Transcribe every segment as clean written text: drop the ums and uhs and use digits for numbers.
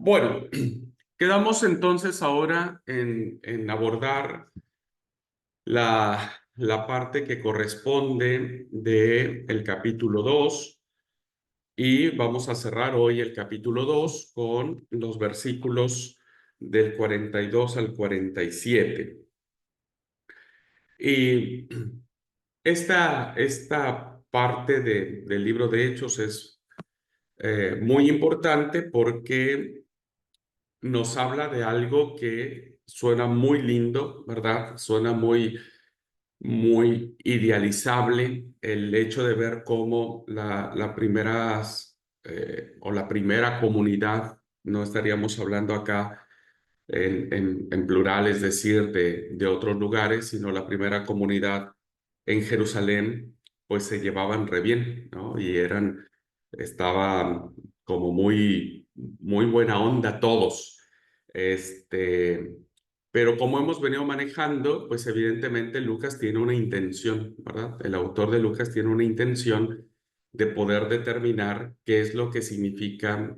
Bueno, quedamos entonces ahora en abordar la parte que corresponde del capítulo 2 y vamos a cerrar hoy el capítulo 2 con los versículos del 42 al 47. Y esta parte del libro de Hechos es muy importante porque nos habla de algo que suena muy lindo, ¿verdad? Suena muy idealizable el hecho de ver cómo la primera comunidad, no estaríamos hablando acá en plural, es decir, de otros lugares, sino la primera comunidad en Jerusalén, pues se llevaban re bien, ¿no? Estaban como muy buena onda todos. Este, pero como hemos venido manejando, pues evidentemente Lucas tiene una intención, ¿verdad? El autor de Lucas tiene una intención de poder determinar qué es lo que significa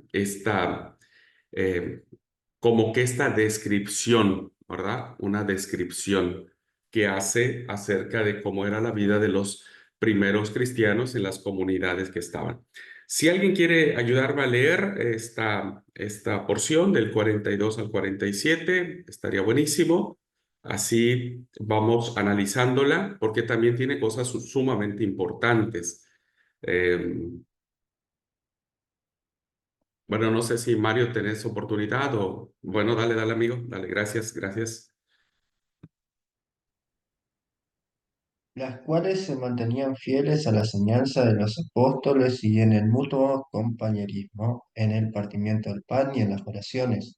eh, como que esta descripción, ¿verdad? Una descripción que hace acerca de cómo era la vida de los primeros cristianos en las comunidades que estaban. Si alguien quiere ayudarme a leer esta porción del 42 al 47, estaría buenísimo. Así vamos analizándola porque también tiene cosas sumamente importantes. Eh, bueno, no sé si Mario tenés oportunidad o... Bueno, dale, amigo. Dale, gracias. Las cuales se mantenían fieles a la enseñanza de los apóstoles y en el mutuo compañerismo, en el partimiento del pan y en las oraciones,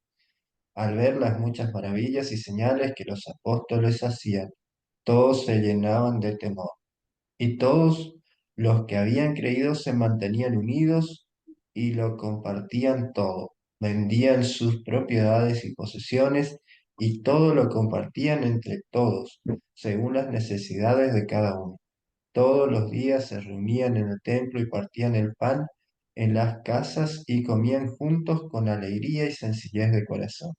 al ver las muchas maravillas y señales que los apóstoles hacían, todos se llenaban de temor. Y todos los que habían creído se mantenían unidos y lo compartían todo. Vendían sus propiedades y posesiones y todo lo compartían entre todos, según las necesidades de cada uno. Todos los días se reunían en el templo y partían el pan en las casas y comían juntos con alegría y sencillez de corazón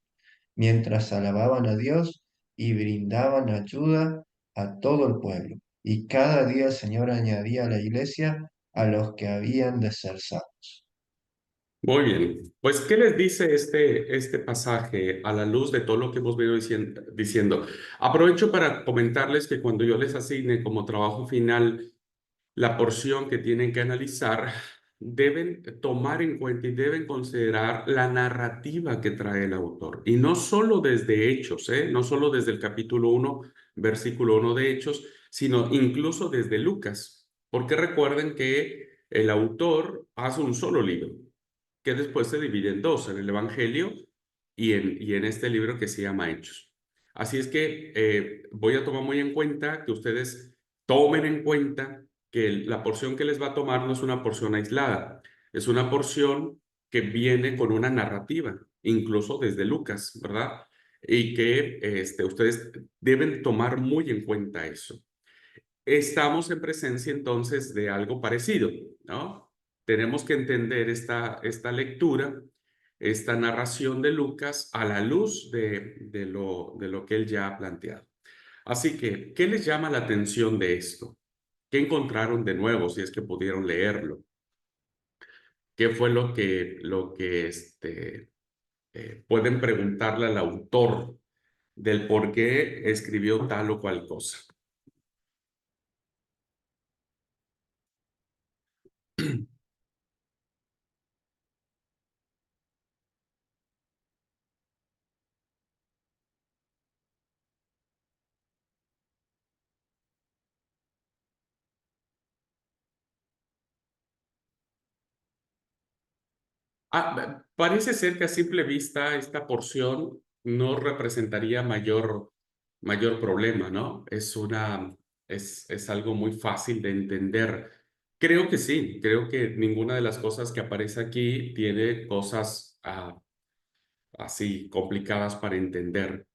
mientras alababan a Dios y brindaban ayuda a todo el pueblo. Y cada día el Señor añadía a la iglesia a los que habían de ser salvos. Muy bien. Pues, ¿qué les dice este pasaje a la luz de todo lo que hemos venido diciendo? Aprovecho para comentarles que cuando yo les asigne como trabajo final la porción que tienen que analizar, deben tomar en cuenta y deben considerar la narrativa que trae el autor. Y no solo desde Hechos, ¿eh? No solo desde el capítulo 1, versículo 1 de Hechos, sino incluso desde Lucas. Porque recuerden que el autor hace un solo libro, que después se divide en dos, en el Evangelio y en este libro que se llama Hechos. Así es que voy a tomar muy en cuenta que ustedes tomen en cuenta que la porción que les va a tomar no es una porción aislada, es una porción que viene con una narrativa, incluso desde Lucas, ¿verdad? Y que ustedes deben tomar muy en cuenta eso. Estamos en presencia entonces de algo parecido, ¿no? Tenemos que entender esta lectura, esta narración de Lucas a la luz de lo que él ya ha planteado. Así que, ¿qué les llama la atención de esto? ¿Qué encontraron de nuevo, si es que pudieron leerlo? ¿Qué fue lo que pueden preguntarle al autor del por qué escribió tal o cual cosa? Parece ser que a simple vista esta porción no representaría mayor problema, ¿no? Es algo muy fácil de entender. Creo que sí, creo que ninguna de las cosas que aparece aquí tiene cosas así complicadas para entender.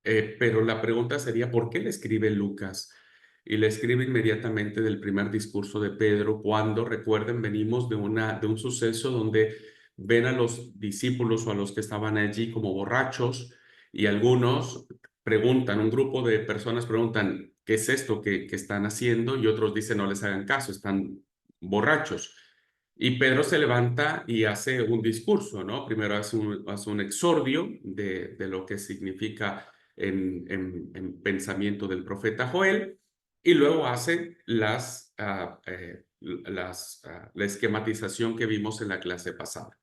Pero la pregunta sería, ¿por qué le escribe Lucas? Y le escribe inmediatamente del primer discurso de Pedro, cuando, recuerden, venimos de un suceso donde ven a los discípulos o a los que estaban allí como borrachos y algunos preguntan, un grupo de personas preguntan, ¿qué es esto que están haciendo? Y otros dicen, no les hagan caso, están borrachos. Y Pedro se levanta y hace un discurso, ¿no? Primero hace un exordio de lo que significa en pensamiento del profeta Joel, y luego hace la esquematización que vimos en la clase pasada.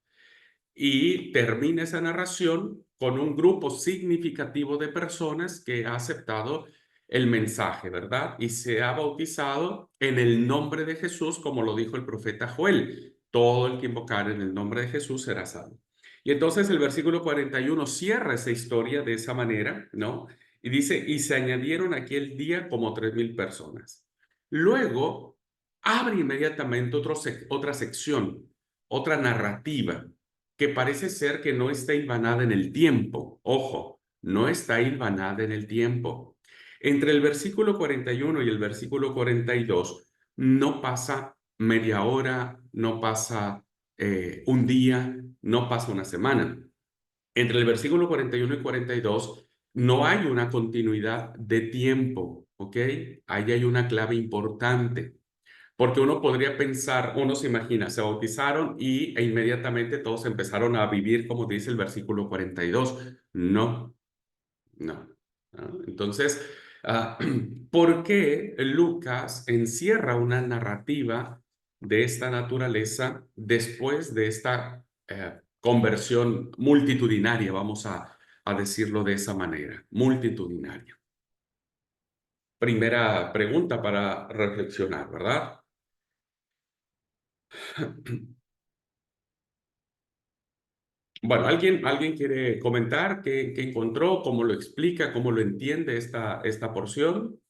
Y termina esa narración con un grupo significativo de personas que ha aceptado el mensaje, ¿verdad? Y se ha bautizado en el nombre de Jesús, como lo dijo el profeta Joel. Todo el que invocar en el nombre de Jesús será salvo. Y entonces el versículo 41 cierra esa historia de esa manera, ¿no? Y dice, y se añadieron aquel día como 3,000 personas. Luego abre inmediatamente otra sección, otra narrativa que parece ser que no está hilvanada en el tiempo. Ojo, no está hilvanada en el tiempo. Entre el versículo 41 y el versículo 42 no pasa media hora, no pasa un día, no pasa una semana. Entre el versículo 41 y 42 no hay una continuidad de tiempo, ¿ok? Ahí hay una clave importante. Porque uno podría pensar, uno se imagina, se bautizaron e inmediatamente todos empezaron a vivir como dice el versículo 42. No, no. ¿No? Entonces, ah, ¿por qué Lucas encierra una narrativa de esta naturaleza después de esta conversión multitudinaria, vamos a decirlo de esa manera, multitudinaria? Primera pregunta para reflexionar, ¿verdad? Bueno, ¿alguien quiere comentar qué encontró, cómo lo explica, cómo lo entiende esta porción?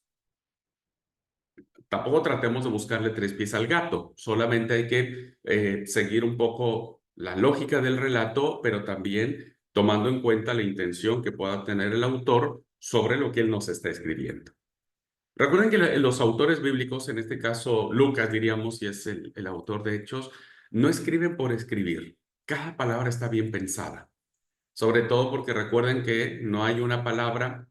Tampoco tratemos de buscarle tres pies al gato, solamente hay que seguir un poco la lógica del relato, pero también tomando en cuenta la intención que pueda tener el autor sobre lo que él nos está escribiendo. Recuerden que los autores bíblicos, en este caso Lucas, diríamos, y es el autor de Hechos, no escriben por escribir. Cada palabra está bien pensada. Sobre todo porque recuerden que no hay una palabra,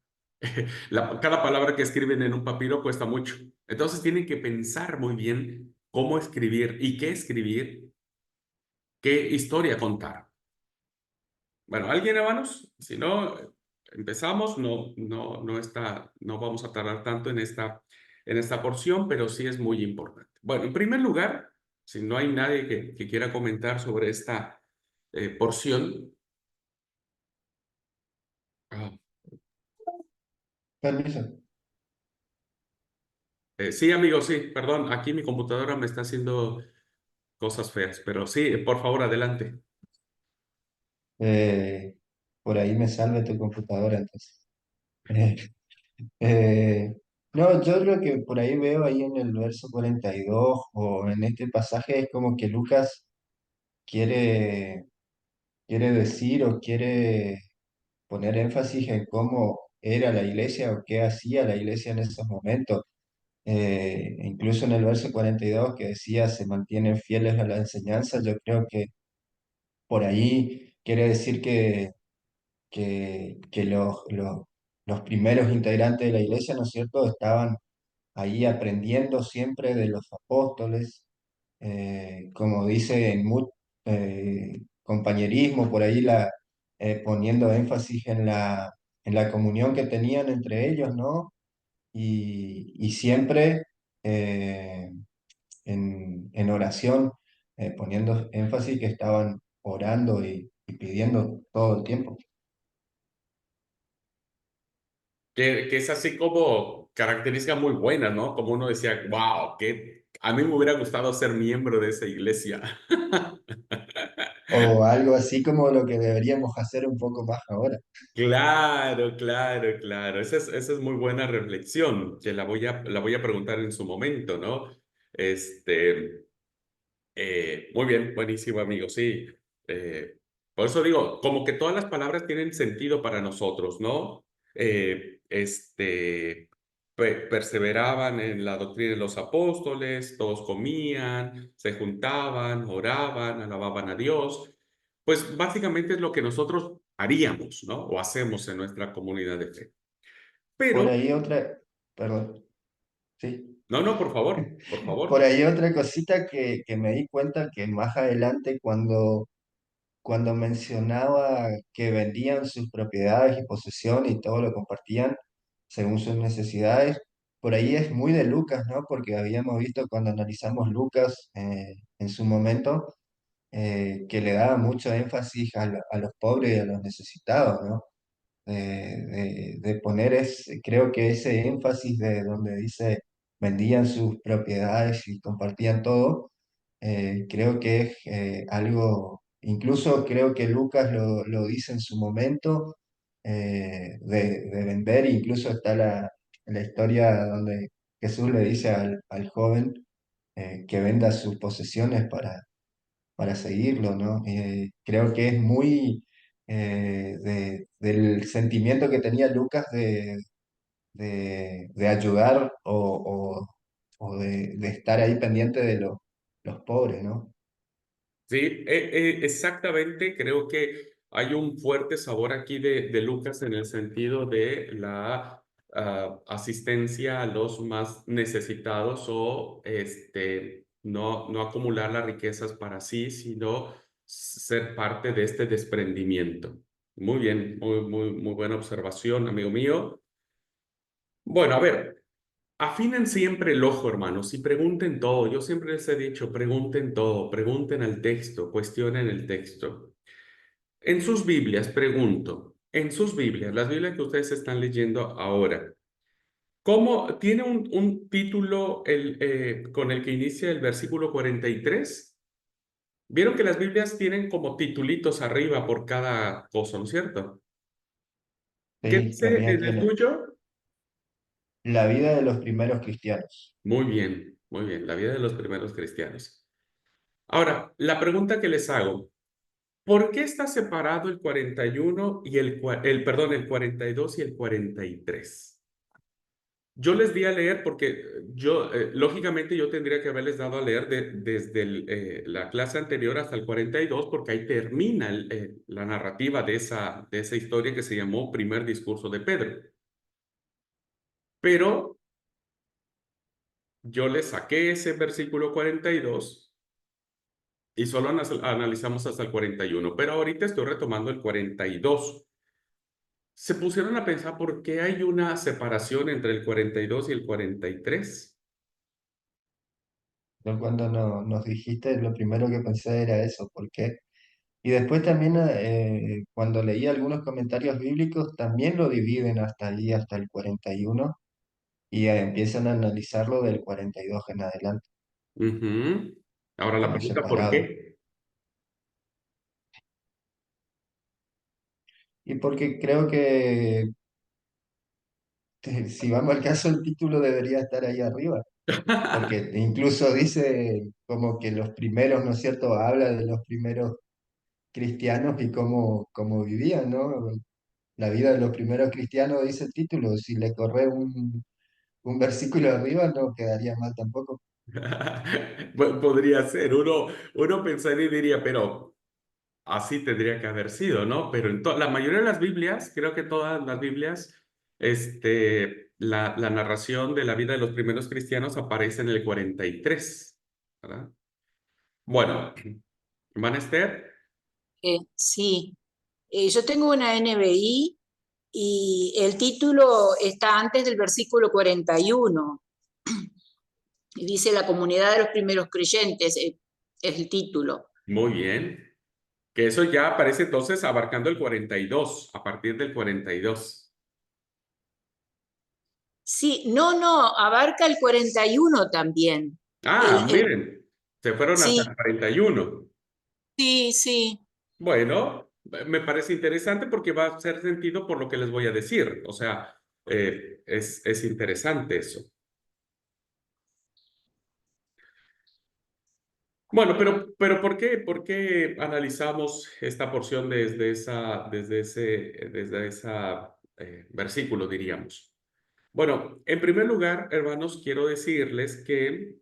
cada palabra que escriben en un papiro cuesta mucho. Entonces tienen que pensar muy bien cómo escribir, qué historia contar. Bueno, ¿alguien, hermanos? Si no, empezamos, no vamos a tardar tanto en esta porción, pero sí es muy importante. Bueno, en primer lugar, si no hay nadie que quiera comentar sobre esta porción. ah, Permiso. Sí, amigo, sí, perdón, aquí mi computadora me está haciendo cosas feas, pero sí, por favor, adelante. Eh, por ahí me salve tu computadora, entonces. Eh, eh, no, yo lo que por ahí veo ahí en el verso 42 o en este pasaje es como que Lucas quiere, quiere decir o quiere poner énfasis en cómo era la iglesia o qué hacía la iglesia en esos momentos. Incluso en el verso 42 que decía se mantienen fieles a la enseñanza, yo creo que por ahí quiere decir que los primeros integrantes de la iglesia, ¿no es cierto?, estaban ahí aprendiendo siempre de los apóstoles, como dice en compañerismo, por ahí poniendo énfasis en la comunión que tenían entre ellos, ¿no? Y siempre eh, en oración, poniendo énfasis que estaban orando y pidiendo todo el tiempo. Que es así como característica muy buena, ¿no? Como uno decía, wow, que a mí me hubiera gustado ser miembro de esa iglesia. O algo así como lo que deberíamos hacer un poco más ahora. Claro, claro, claro. Esa es muy buena reflexión, que la voy a preguntar en su momento, ¿no? Este, muy bien, buenísimo, amigo. Sí. Eh, por eso digo, como que todas las palabras tienen sentido para nosotros, ¿no? Perseveraban en la doctrina de los apóstoles, todos comían, se juntaban, oraban, alababan a Dios. pues básicamente es lo que nosotros haríamos, ¿no? O hacemos en nuestra comunidad de fe. Por Pero, ahí otra, perdón, sí. no, no, por Por favor. ahí otra cosita que me di cuenta que más adelante cuando mencionaba que vendían sus propiedades y posesión y todo lo compartían según sus necesidades, por ahí es muy de Lucas, ¿no? Porque habíamos visto cuando analizamos Lucas en su momento que le daba mucho énfasis a los pobres y a los necesitados, ¿no? De poner creo que ese énfasis de donde dice vendían sus propiedades y compartían todo, creo que es algo, incluso creo que Lucas lo dice en su momento de vender, incluso está la historia donde Jesús le dice al joven que venda sus posesiones para seguirlo, ¿no? Creo que es muy del sentimiento que tenía Lucas de ayudar o de estar ahí pendiente de los pobres, ¿no? Sí, exactamente. Creo que hay un fuerte sabor aquí de Lucas en el sentido de la asistencia a los más necesitados o no acumular las riquezas para sí, sino ser parte de este desprendimiento. Muy bien, muy buena observación, amigo mío. Bueno, a ver, afinen siempre el ojo, hermanos, y pregunten todo. Yo siempre les he dicho, pregunten todo, pregunten al texto, cuestionen el texto. En sus Biblias, pregunto, en sus Biblias, las Biblias que ustedes están leyendo ahora, ¿cómo tiene un título con el que inicia el versículo 43? Vieron que las Biblias tienen como titulitos arriba por cada cosa, ¿no es cierto? ¿Qué Sí, dice también en el tiene tuyo? la vida de los primeros cristianos. Muy bien, la vida de los primeros cristianos. Ahora, la pregunta que les hago, ¿por qué está separado el 41 y perdón, el 42 y el 43? Yo les di a leer porque lógicamente yo tendría que haberles dado a leer desde la clase anterior hasta el 42 porque ahí termina la narrativa de esa historia que se llamó Primer Discurso de Pedro. Pero yo les saqué ese versículo 42 y solo analizamos hasta el 41, pero ahorita estoy retomando el 42. ¿Se pusieron a pensar por qué hay una separación entre el 42 y el 43? Yo cuando nos dijiste, lo primero que pensé era eso, ¿por qué? Y después también cuando leí algunos comentarios bíblicos, también lo dividen hasta ahí, hasta el 41 y empiezan a analizarlo del 42 en adelante, Ujú. Ahora la como pregunta, ¿por separado. qué? Y porque creo que si vamos al caso, el título debería estar ahí arriba, porque incluso dice como que los primeros, ¿no es cierto? Habla de los primeros cristianos y cómo vivían, ¿no? La vida de los primeros cristianos dice el título, si le corre un versículo arriba no quedaría mal tampoco. Podría ser, uno pensaría y diría, pero así tendría que haber sido, ¿no? Pero en la mayoría de las Biblias, creo que todas las Biblias, la narración de la vida de los primeros cristianos aparece en el 43, ¿verdad? Bueno, Van Esther, Sí, yo tengo una NBI y el título está antes del versículo 41 y dice la comunidad de los primeros creyentes, es el título. muy bien. Que eso ya aparece entonces abarcando el 42, a partir del 42. Sí, no, abarca el 41 también. Ah, El, miren, se fueron hasta sí, el 41. sí. Bueno, me parece interesante porque va a hacer sentido por lo que les voy a decir. O sea, es interesante eso. Bueno, pero por qué analizamos esta porción desde esa versículo, diríamos? Bueno, en primer lugar, hermanos, quiero decirles que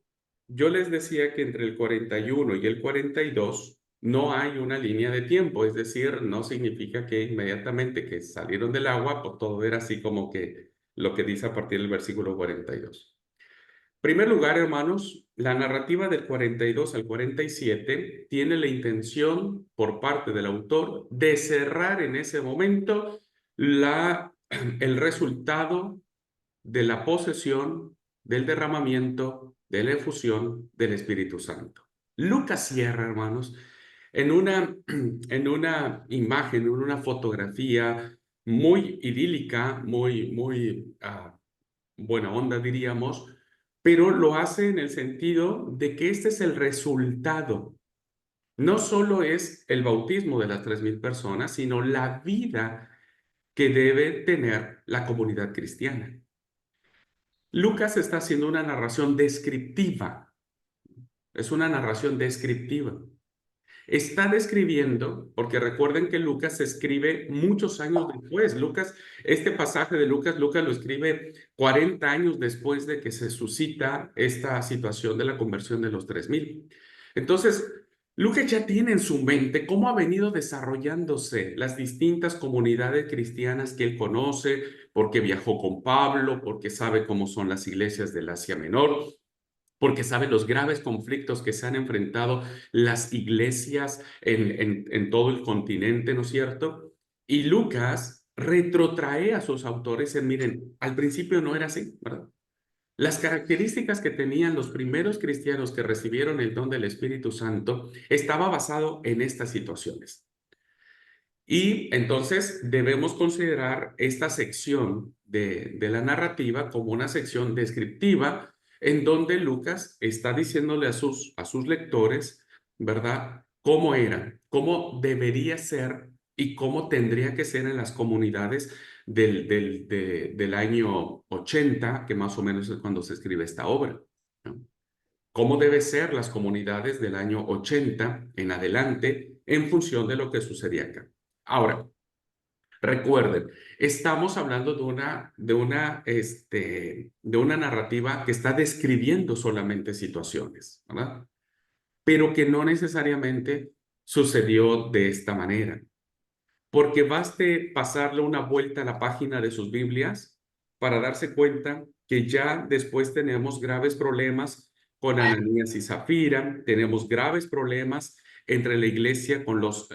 yo les decía que entre el 41 y el 42 no hay una línea de tiempo, es decir, no significa que inmediatamente que salieron del agua, pues todo era así como que lo que dice a partir del versículo 42. En primer lugar, hermanos, la narrativa del 42 al 47 tiene la intención por parte del autor de cerrar en ese momento el resultado de la posesión, del derramamiento, de la efusión del Espíritu Santo. Lucas cierra, hermanos, en una imagen, en una fotografía muy idílica, muy buena onda, diríamos, pero lo hace en el sentido de que este es el resultado. No solo es el bautismo de las 3,000 personas, sino la vida que debe tener la comunidad cristiana. Lucas está haciendo una narración descriptiva. Es una narración descriptiva. Está describiendo, porque recuerden que Lucas se escribe muchos años después. Este pasaje de Lucas lo escribe 40 años después de que se suscita esta situación de la conversión de los 3,000. Entonces, Lucas ya tiene en su mente cómo ha venido desarrollándose las distintas comunidades cristianas que él conoce, porque viajó con Pablo, porque sabe cómo son las iglesias del Asia Menor, porque sabe los graves conflictos que se han enfrentado las iglesias en todo el continente, ¿no es cierto? Y Lucas retrotrae a sus autores en, miren, al principio no era así, ¿verdad? Las características que tenían los primeros cristianos que recibieron el don del Espíritu Santo estaba basado en estas situaciones. Y entonces debemos considerar esta sección de la narrativa como una sección descriptiva en donde Lucas está diciéndole a sus lectores, ¿verdad? Cómo era, cómo debería ser y cómo tendría que ser en las comunidades del año 80, que más o menos es cuando se escribe esta obra, ¿no? Cómo deben ser las comunidades del año 80 en adelante en función de lo que sucedía acá. Ahora, recuerden, estamos hablando de una narrativa que está describiendo solamente situaciones, ¿verdad? Pero que no necesariamente sucedió de esta manera. Porque baste pasarle una vuelta a la página de sus Biblias para darse cuenta que ya después tenemos graves problemas con Ananías y Zafira, tenemos graves problemas entre la iglesia con los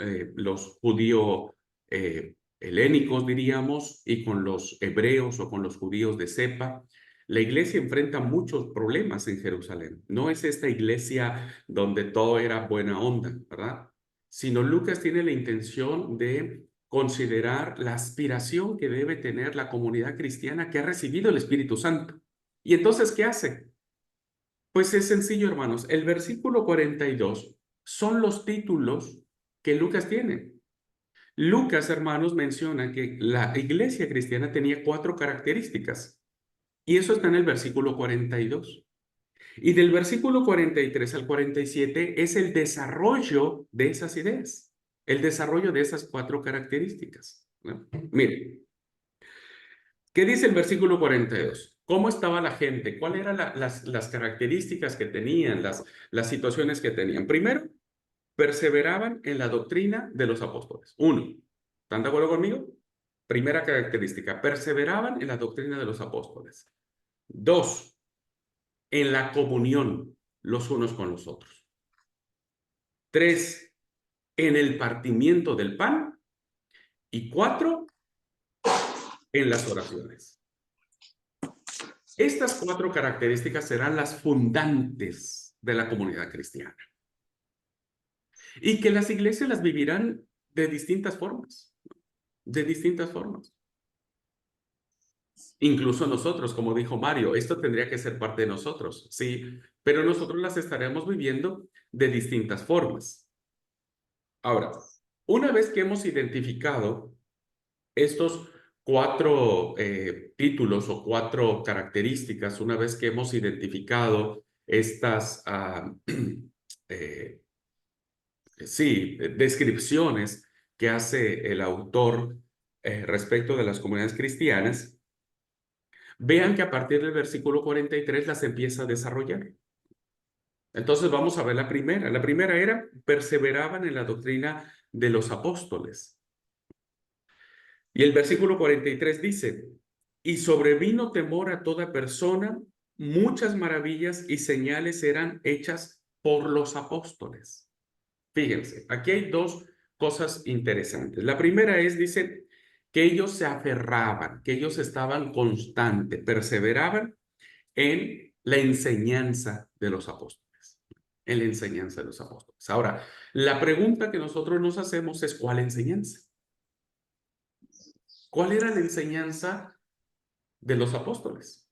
judíos helénicos, diríamos, y con los hebreos o con los judíos de cepa. La iglesia enfrenta muchos problemas en Jerusalén. No es esta iglesia donde todo era buena onda, ¿verdad? Sino Lucas tiene la intención de considerar la aspiración que debe tener la comunidad cristiana que ha recibido el Espíritu Santo. ¿Y entonces qué hace? Pues es sencillo, hermanos. El versículo 42 son los títulos que Lucas tiene. Lucas, hermanos, menciona que la iglesia cristiana tenía 4 características. Y eso está en el versículo 42. Y del versículo 43 al 47 es el desarrollo de esas ideas, el desarrollo de esas 4 características, ¿no? Miren, ¿qué dice el versículo 42? ¿Cómo estaba la gente? ¿Cuáles eran las características que tenían, las situaciones que tenían? Primero, perseveraban en la doctrina de los apóstoles. 1, ¿están de acuerdo conmigo? Primera característica, perseveraban en la doctrina de los apóstoles. 2, en la comunión los unos con los otros. 3, en el partimiento del pan. Y 4, en las oraciones. Estas 4 características serán las fundantes de la comunidad cristiana. Y que las iglesias las vivirán de distintas formas. De distintas formas. Incluso nosotros, como dijo Mario, esto tendría que ser parte de nosotros, sí, pero nosotros las estaremos viviendo de distintas formas. Ahora, una vez que hemos identificado estos 4 títulos o 4 características, una vez que hemos identificado estas descripciones que hace el autor respecto de las comunidades cristianas, vean que a partir del versículo 43 las empieza a desarrollar. Entonces vamos a ver la primera. La primera era, perseveraban en la doctrina de los apóstoles. Y el versículo 43 dice, y sobrevino temor a toda persona, muchas maravillas y señales eran hechas por los apóstoles. Fíjense, aquí hay dos cosas interesantes. La primera es, dice, que ellos se aferraban, que ellos estaban constantes, perseveraban en la enseñanza de los apóstoles, en la enseñanza de los apóstoles. Ahora, la pregunta que nosotros nos hacemos es, ¿cuál enseñanza? ¿Cuál era la enseñanza de los apóstoles?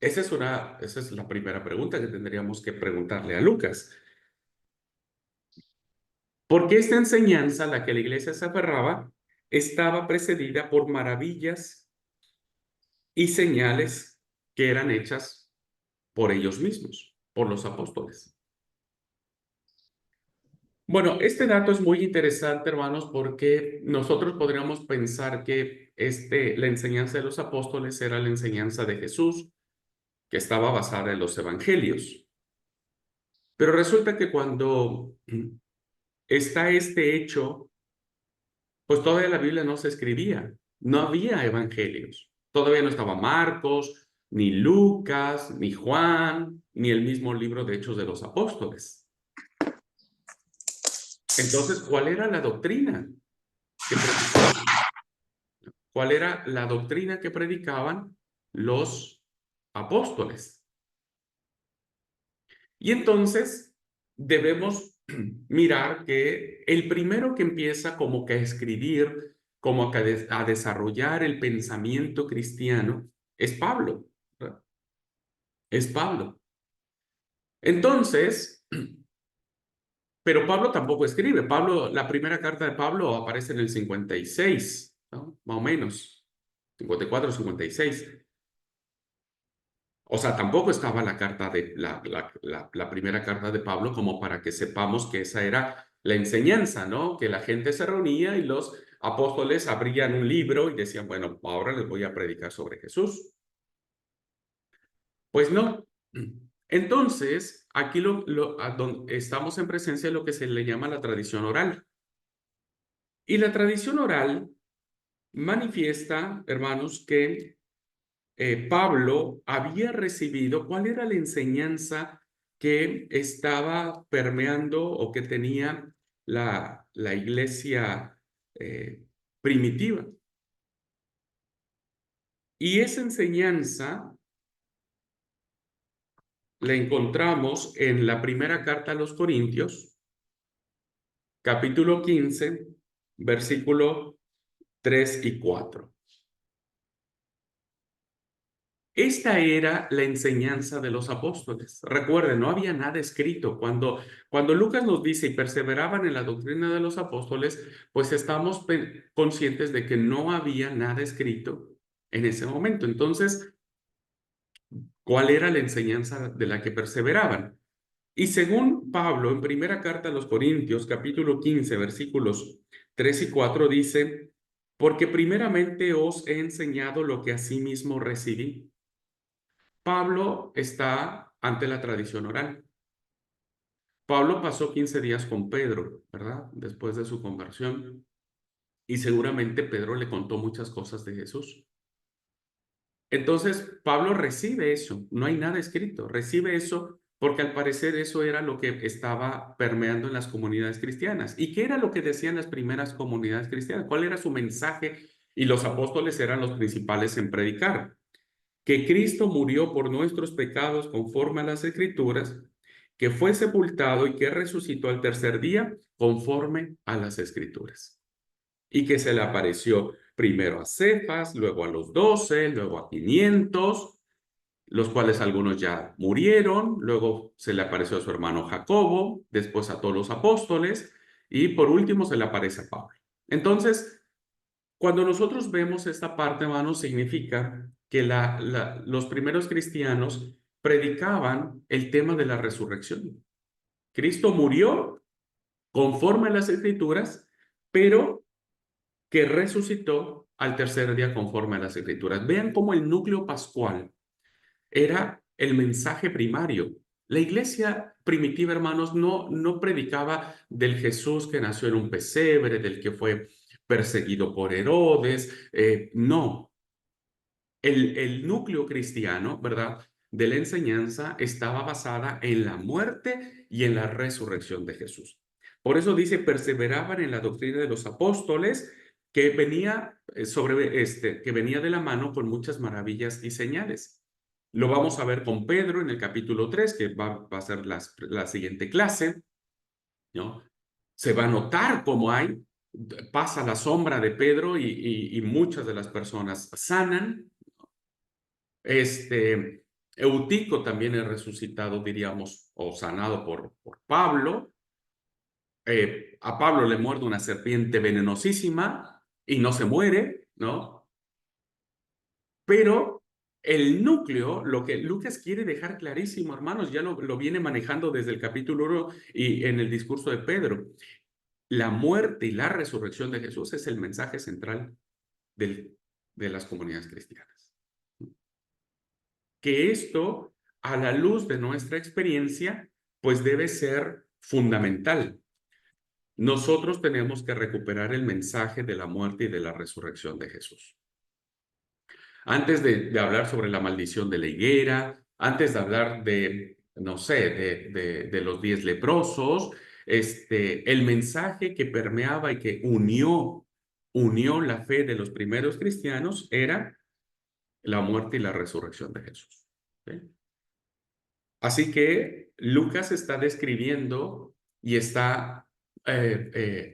Esa es la primera pregunta que tendríamos que preguntarle a Lucas. Porque esta enseñanza a la que la iglesia se aferraba estaba precedida por maravillas y señales que eran hechas por ellos mismos, por los apóstoles. Bueno, este dato es muy interesante, hermanos, porque nosotros podríamos pensar que la enseñanza de los apóstoles era la enseñanza de Jesús, que estaba basada en los evangelios. Pero resulta que cuando está este hecho, pues todavía la Biblia no se escribía, no había evangelios. Todavía no estaba Marcos, ni Lucas, ni Juan, ni el mismo libro de Hechos de los Apóstoles. Entonces, ¿cuál era la doctrina que predicaban? ¿Cuál era la doctrina que predicaban los apóstoles? Y entonces debemos mirar que el primero que empieza como que a escribir, como que a desarrollar el pensamiento cristiano, es Pablo, ¿verdad? Es Pablo. Entonces, pero Pablo tampoco escribe. La primera carta de Pablo aparece en el 56, ¿no? Más o menos, 54, 56. O sea, tampoco estaba la carta de la primera carta de Pablo como para que sepamos que esa era la enseñanza, ¿no? Que la gente se reunía y los apóstoles abrían un libro y decían, bueno, ahora les voy a predicar sobre Jesús. Pues no. Entonces, aquí estamos en presencia de lo que se le llama la tradición oral. Y la tradición oral manifiesta, hermanos, que Pablo había recibido, ¿cuál era la enseñanza que estaba permeando o que tenía la iglesia primitiva? Y esa enseñanza la encontramos en la primera carta a los Corintios, capítulo 15, versículo 3 y 4. Esta era la enseñanza de los apóstoles. Recuerden, no había nada escrito. Cuando Lucas nos dice y perseveraban en la doctrina de los apóstoles, pues estamos conscientes de que no había nada escrito en ese momento. Entonces, ¿cuál era la enseñanza de la que perseveraban? Y según Pablo, en primera carta a los Corintios, capítulo 15, versículos 3 y 4, dice, porque primeramente os he enseñado lo que asimismo recibí. Pablo está ante la tradición oral. Pablo pasó 15 días con Pedro, ¿verdad? Después de su conversión. Y seguramente Pedro le contó muchas cosas de Jesús. Entonces, Pablo recibe eso. No hay nada escrito. Recibe eso porque al parecer eso era lo que estaba permeando en las comunidades cristianas. ¿Y qué era lo que decían las primeras comunidades cristianas? ¿Cuál era su mensaje? Y los apóstoles eran los principales en predicar. Que Cristo murió por nuestros pecados conforme a las Escrituras, que fue sepultado y que resucitó al tercer día conforme a las Escrituras. Y que se le apareció primero a Cefas, luego a los 12, luego a 500, los cuales algunos ya murieron, luego se le apareció a su hermano Jacobo, después a todos los apóstoles y por último se le aparece a Pablo. Entonces, cuando nosotros vemos esta parte, hermanos, significa que los primeros cristianos predicaban el tema de la resurrección. Cristo murió conforme a las Escrituras, pero que resucitó al tercer día conforme a las Escrituras. Vean cómo el núcleo pascual era el mensaje primario. La iglesia primitiva, hermanos, no predicaba del Jesús que nació en un pesebre, del que fue perseguido por Herodes, no. El núcleo cristiano, ¿verdad?, de la enseñanza estaba basada en la muerte y en la resurrección de Jesús. Por eso dice, perseveraban en la doctrina de los apóstoles, que venía que venía de la mano con muchas maravillas y señales. Lo vamos a ver con Pedro en el capítulo 3, que va a ser la siguiente clase, ¿no? Se va a notar cómo pasa la sombra de Pedro y muchas de las personas sanan. Eutico también es resucitado, diríamos, o sanado por Pablo. A Pablo le muerde una serpiente venenosísima y no se muere, ¿no? Pero el núcleo, lo que Lucas quiere dejar clarísimo, hermanos, ya lo viene manejando desde el capítulo 1 y en el discurso de Pedro. La muerte y la resurrección de Jesús es el mensaje central de las comunidades cristianas. Que esto, a la luz de nuestra experiencia, pues debe ser fundamental. Nosotros tenemos que recuperar el mensaje de la muerte y de la resurrección de Jesús. Antes de hablar sobre la maldición de la higuera, antes de hablar de, no sé, de los 10 leprosos, el mensaje que permeaba y que unió la fe de los primeros cristianos era la muerte y la resurrección de Jesús. ¿Sí? Así que Lucas está describiendo y está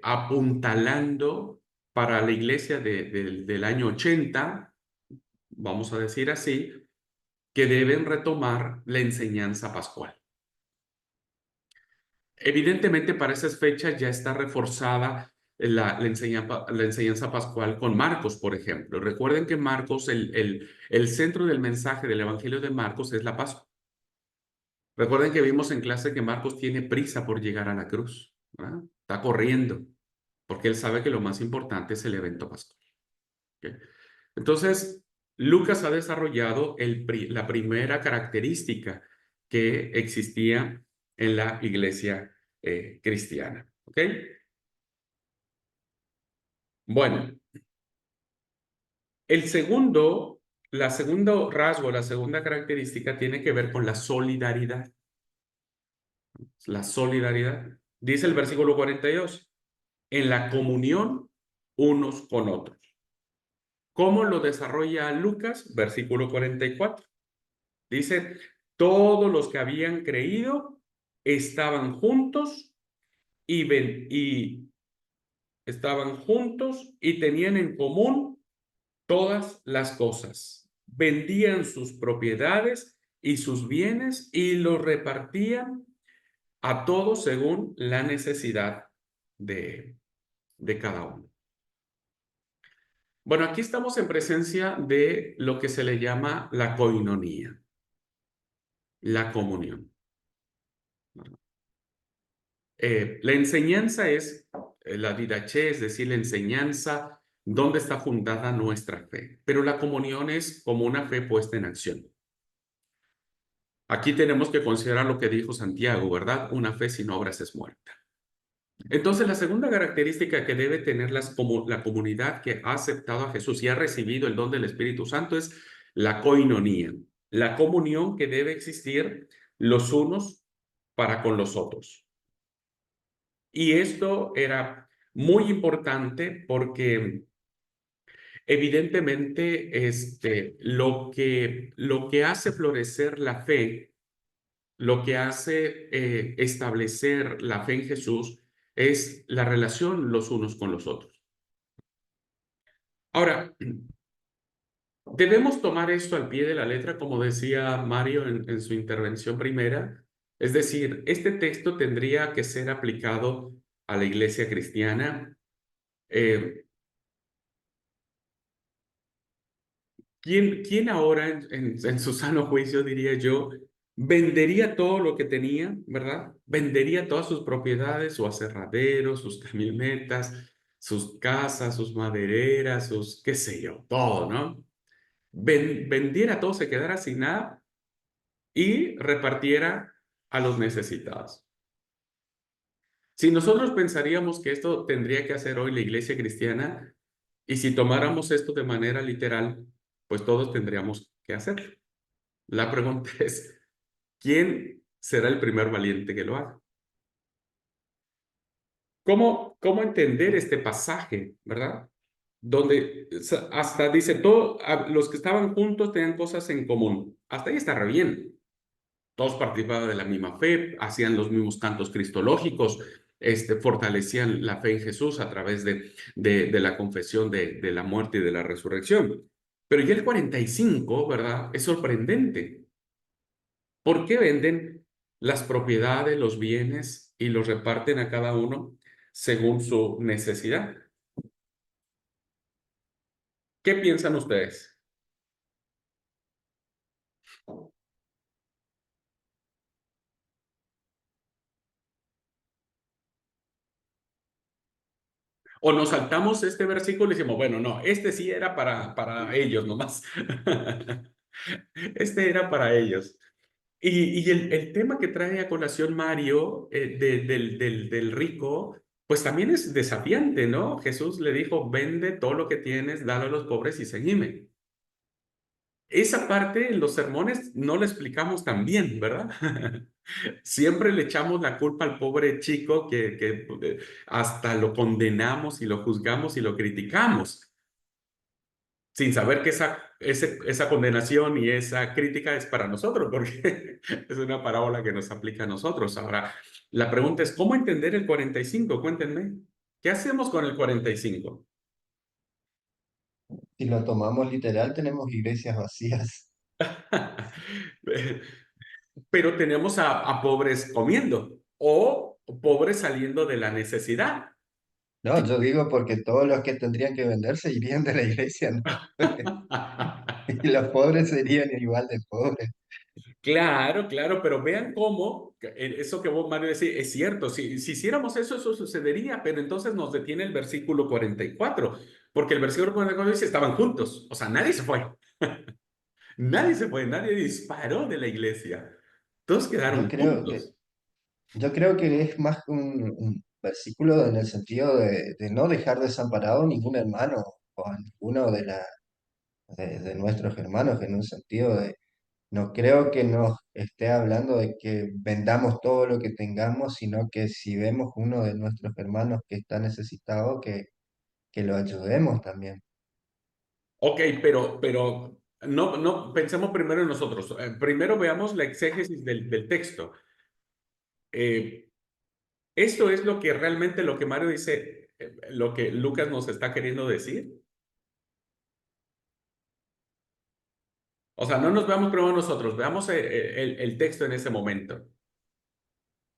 apuntalando para la iglesia del año 80, vamos a decir así, que deben retomar la enseñanza pascual. Evidentemente, para esas fechas ya está reforzada la enseñanza pascual con Marcos, por ejemplo. Recuerden que Marcos, el centro del mensaje del Evangelio de Marcos es la Pascua. Recuerden que vimos en clase que Marcos tiene prisa por llegar a la cruz, ¿verdad? Está corriendo, porque él sabe que lo más importante es el evento pascual. ¿Okay? Entonces, Lucas ha desarrollado la primera característica que existía en la iglesia cristiana. ¿Ok? Bueno, la segundo rasgo, la segunda característica tiene que ver con la solidaridad. La solidaridad. Dice el versículo 42, en la comunión unos con otros. ¿Cómo lo desarrolla Lucas? Versículo 44. Dice, todos los que habían creído estaban juntos y estaban juntos y tenían en común todas las cosas. Vendían sus propiedades y sus bienes y los repartían a todos según la necesidad de cada uno. Bueno, aquí estamos en presencia de lo que se le llama la coinonía, la comunión. La enseñanza es la didaché, es decir, la enseñanza donde está fundada nuestra fe, pero la comunión es como una fe puesta en acción. Aquí tenemos que considerar lo que dijo Santiago, ¿verdad? Una fe sin obras es muerta. Entonces, la segunda característica que debe tener la comunidad que ha aceptado a Jesús y ha recibido el don del Espíritu Santo es la coinonía, la comunión que debe existir los unos para con los otros. Y esto era muy importante porque evidentemente lo que hace florecer la fe, lo que hace establecer la fe en Jesús es la relación los unos con los otros. Ahora, debemos tomar esto al pie de la letra, como decía Mario en su intervención primera. Es decir, este texto tendría que ser aplicado a la iglesia cristiana. ¿Quién ahora en su sano juicio, diría yo, vendería todo lo que tenía, ¿verdad? Vendería todas sus propiedades, su aserradero, sus camionetas, sus casas, sus madereras, qué sé yo, todo, ¿no? Vendiera todo, se quedara sin nada y repartiera a los necesitados. Si nosotros pensaríamos que esto tendría que hacer hoy la iglesia cristiana, y si tomáramos esto de manera literal, pues todos tendríamos que hacerlo. La pregunta es, ¿quién será el primer valiente que lo haga? ¿Cómo entender este pasaje, verdad? Donde hasta dice, los que estaban juntos tenían cosas en común. Hasta ahí está re bien. Todos participaban de la misma fe, hacían los mismos cantos cristológicos, fortalecían la fe en Jesús a través de la confesión de la muerte y de la resurrección. Pero ya el 45, ¿verdad? Es sorprendente. ¿Por qué venden las propiedades, los bienes y los reparten a cada uno según su necesidad? ¿Qué piensan ustedes? O nos saltamos este versículo y decimos, bueno, no, este sí era para ellos nomás. Este era para ellos. Y el tema que trae a colación Mario del rico, pues también es desafiante, ¿no? Jesús le dijo, vende todo lo que tienes, dalo a los pobres y seguime. Esa parte en los sermones no la explicamos tan bien, ¿verdad? Siempre le echamos la culpa al pobre chico que hasta lo condenamos y lo juzgamos y lo criticamos, sin saber que esa condenación y esa crítica es para nosotros, porque es una parábola que nos aplica a nosotros. Ahora, la pregunta es, ¿cómo entender el 45? Cuéntenme, ¿qué hacemos con el 45? Si lo tomamos literal, tenemos iglesias vacías. Pero tenemos a pobres comiendo o pobres saliendo de la necesidad. No, yo digo porque todos los que tendrían que venderse irían de la iglesia, ¿no? Y los pobres serían igual de pobres. Claro, claro, pero vean cómo eso que vos, Mario, decís es cierto. Si hiciéramos eso, eso sucedería, pero entonces nos detiene el versículo 44, porque el versículo 44 dice, estaban juntos, o sea, nadie se fue. Nadie se fue, nadie disparó de la iglesia. Todos Yo quedaron creo que, juntos. yo creo que es más un versículo en el sentido de no dejar desamparado ningún hermano o a ninguno de nuestros hermanos, en un sentido de, no creo que nos esté hablando de que vendamos todo lo que tengamos, sino que si vemos uno de nuestros hermanos que está necesitado, que lo ayudemos también. Ok, pero no pensemos primero en nosotros. Primero veamos la exégesis del texto. Esto es lo que realmente lo que Mario dice, lo que Lucas nos está queriendo decir. O sea, no nos veamos primero nosotros, veamos el texto en ese momento.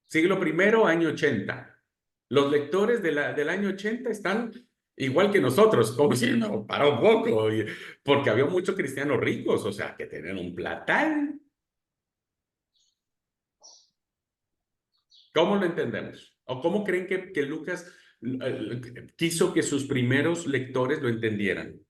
Siglo I, año 80. Los lectores del año 80 están igual que nosotros, como diciendo, para un poco, porque había muchos cristianos ricos, o sea, que tenían un platal. ¿Cómo lo entendemos? ¿O cómo creen que Lucas quiso que sus primeros lectores lo entendieran?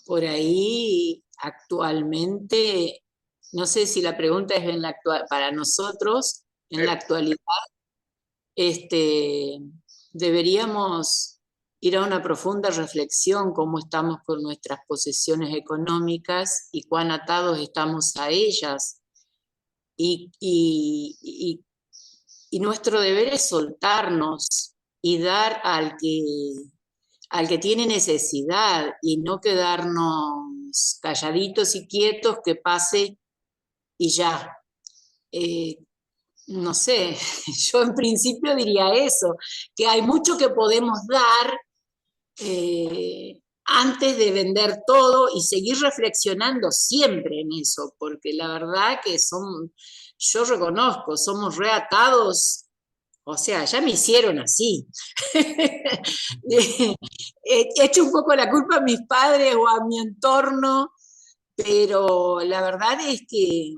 Por ahí actualmente, no sé si la pregunta es en la para nosotros, en la Eh, actualidad, deberíamos ir a una profunda reflexión cómo estamos con nuestras posesiones económicas y cuán atados estamos a ellas. Y nuestro deber es soltarnos y dar al que tiene necesidad y no quedarnos calladitos y quietos que pase y ya. No sé, yo en principio diría eso, que hay mucho que podemos dar antes de vender todo y seguir reflexionando siempre en eso, porque la verdad que yo reconozco, somos reatados. O sea, ya me hicieron así. He hecho un poco la culpa a mis padres o a mi entorno, pero la verdad es que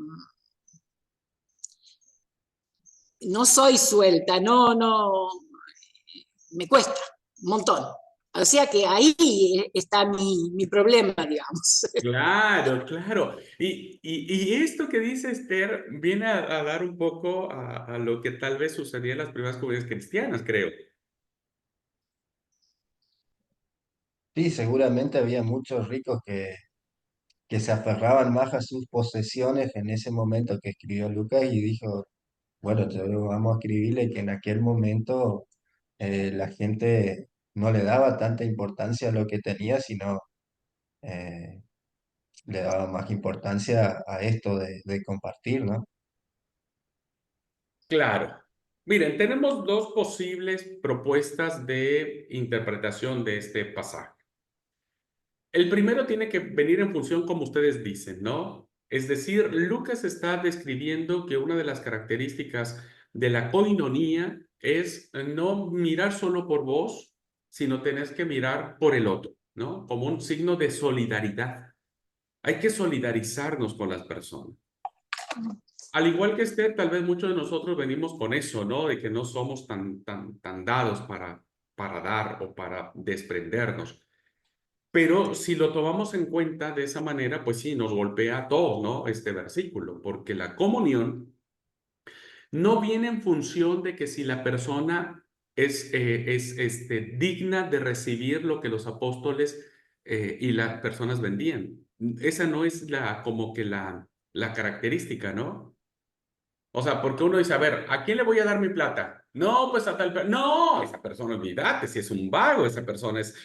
no soy suelta, no, me cuesta un montón. O sea que ahí está mi problema, digamos. Claro, claro. Y esto que dice Esther viene a dar un poco a lo que tal vez sucedía en las primeras comunidades cristianas, creo. Sí, seguramente había muchos ricos que se aferraban más a sus posesiones en ese momento que escribió Lucas y dijo, bueno, vamos a escribirle que en aquel momento la gente no le daba tanta importancia a lo que tenía, sino eh, le daba más importancia a esto de compartir, ¿no? Claro. Miren, tenemos dos posibles propuestas de interpretación de este pasaje. El primero tiene que venir en función como ustedes dicen, ¿no? Es decir, Lucas está describiendo que una de las características de la koinonía es no mirar solo por vos, sino tenés que mirar por el otro, ¿no? Como un signo de solidaridad. Hay que solidarizarnos con las personas. Al igual que usted, tal vez muchos de nosotros venimos con eso, ¿no? De que no somos tan dados para dar o para desprendernos. Pero si lo tomamos en cuenta de esa manera, pues sí, nos golpea a todos, ¿no? Este versículo, porque la comunión no viene en función de que si la persona digna de recibir lo que los apóstoles y las personas vendían. Esa no es como que la característica, ¿no? O sea, porque uno dice, a ver, ¿a quién le voy a dar mi plata? No, pues a tal persona. No, esa persona, olvídate, si es un vago, esa persona es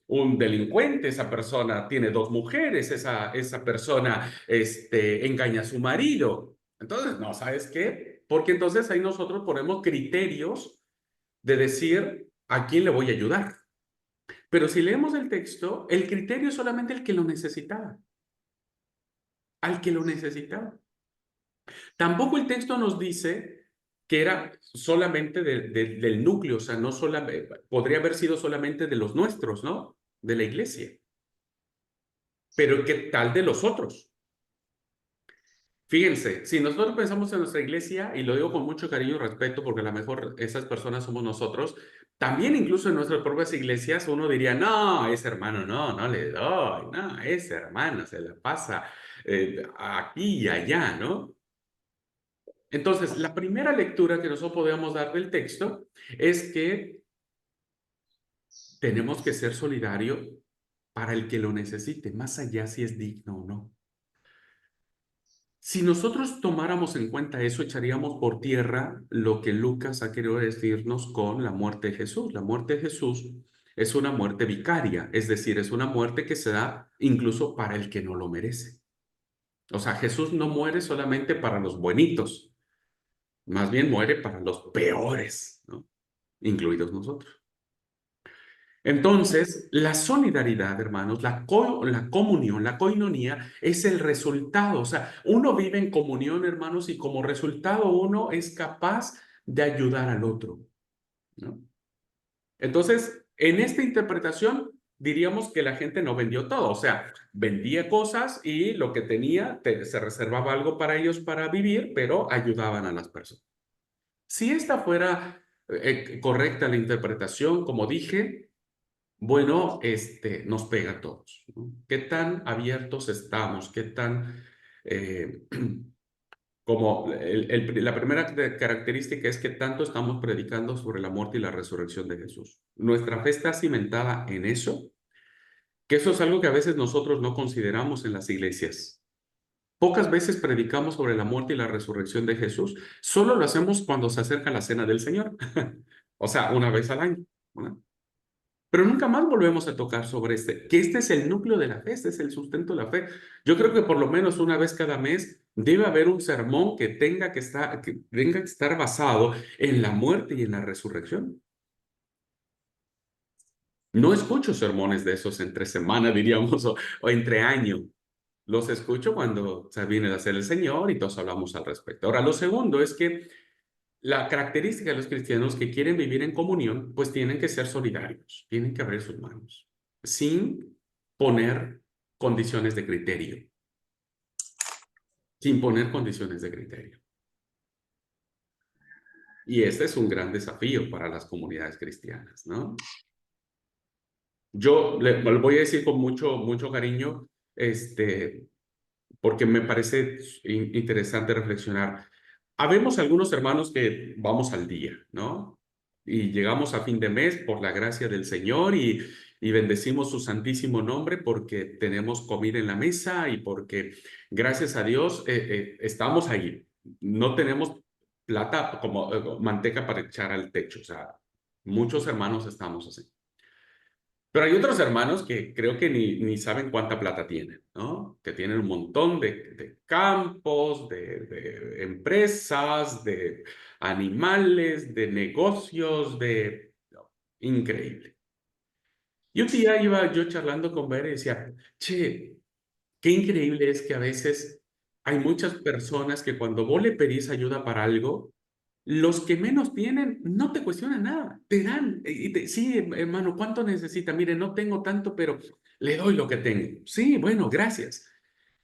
un delincuente, esa persona tiene dos mujeres, esa persona engaña a su marido. Entonces, no, ¿sabes qué? Porque entonces ahí nosotros ponemos criterios de decir a quién le voy a ayudar. Pero si leemos el texto, el criterio es solamente el que lo necesitaba, al que lo necesitaba. Tampoco el texto nos dice que era solamente del núcleo, o sea, no solamente, podría haber sido solamente de los nuestros, ¿no? De la iglesia. Pero ¿qué tal de los otros? Fíjense, si nosotros pensamos en nuestra iglesia, y lo digo con mucho cariño y respeto, porque a lo mejor esas personas somos nosotros, también incluso en nuestras propias iglesias uno diría, no, ese hermano no le doy, no, ese hermano se la pasa aquí y allá, ¿no? Entonces, la primera lectura que nosotros podemos dar del texto es que tenemos que ser solidarios para el que lo necesite, más allá si es digno o no. Si nosotros tomáramos en cuenta eso, echaríamos por tierra lo que Lucas ha querido decirnos con la muerte de Jesús. La muerte de Jesús es una muerte vicaria, es decir, es una muerte que se da incluso para el que no lo merece. O sea, Jesús no muere solamente para los buenitos, más bien muere para los peores, ¿no? Incluidos nosotros. Entonces, la solidaridad, hermanos, la comunión, la koinonía es el resultado. O sea, uno vive en comunión, hermanos, y como resultado uno es capaz de ayudar al otro, ¿no? Entonces, en esta interpretación, diríamos que la gente no vendió todo. O sea, vendía cosas y lo que tenía, se reservaba algo para ellos para vivir, pero ayudaban a las personas. Si esta fuera correcta la interpretación, como dije, bueno, nos pega a todos, ¿no? ¿Qué tan abiertos estamos? ¿Qué tan, eh, como la primera característica es que tanto estamos predicando sobre la muerte y la resurrección de Jesús? Nuestra fe está cimentada en eso, que eso es algo que a veces nosotros no consideramos en las iglesias. Pocas veces predicamos sobre la muerte y la resurrección de Jesús. Solo lo hacemos cuando se acerca la cena del Señor. O sea, una vez al año, ¿no? Pero nunca más volvemos a tocar sobre que este es el núcleo de la fe, este es el sustento de la fe. Yo creo que por lo menos una vez cada mes debe haber un sermón que tenga que estar basado en la muerte y en la resurrección. No escucho sermones de esos entre semana, diríamos, o entre año. Los escucho cuando se viene a hacer el Señor y todos hablamos al respecto. Ahora, lo segundo es que la característica de los cristianos que quieren vivir en comunión, pues tienen que ser solidarios, tienen que abrir sus manos, sin poner condiciones de criterio, sin poner condiciones de criterio. Y este es un gran desafío para las comunidades cristianas, ¿no? Yo le voy a decir con mucho cariño, porque me parece interesante reflexionar. Habemos algunos hermanos que vamos al día, ¿no? Y llegamos a fin de mes por la gracia del Señor y bendecimos su santísimo nombre porque tenemos comida en la mesa y porque, gracias a Dios, estamos ahí. No tenemos plata como manteca para echar al techo. O sea, muchos hermanos estamos así. Pero hay otros hermanos que creo que ni saben cuánta plata tienen, ¿no? Que tienen un montón de campos, de empresas, de animales, de negocios, increíble. Y un día iba yo charlando con Vera y decía, che, qué increíble es que a veces hay muchas personas que cuando vos le pedís ayuda para algo, los que menos tienen no te cuestionan nada, te dan. Sí, hermano, ¿cuánto necesita? Mire, no tengo tanto, pero le doy lo que tengo. Sí, bueno, gracias.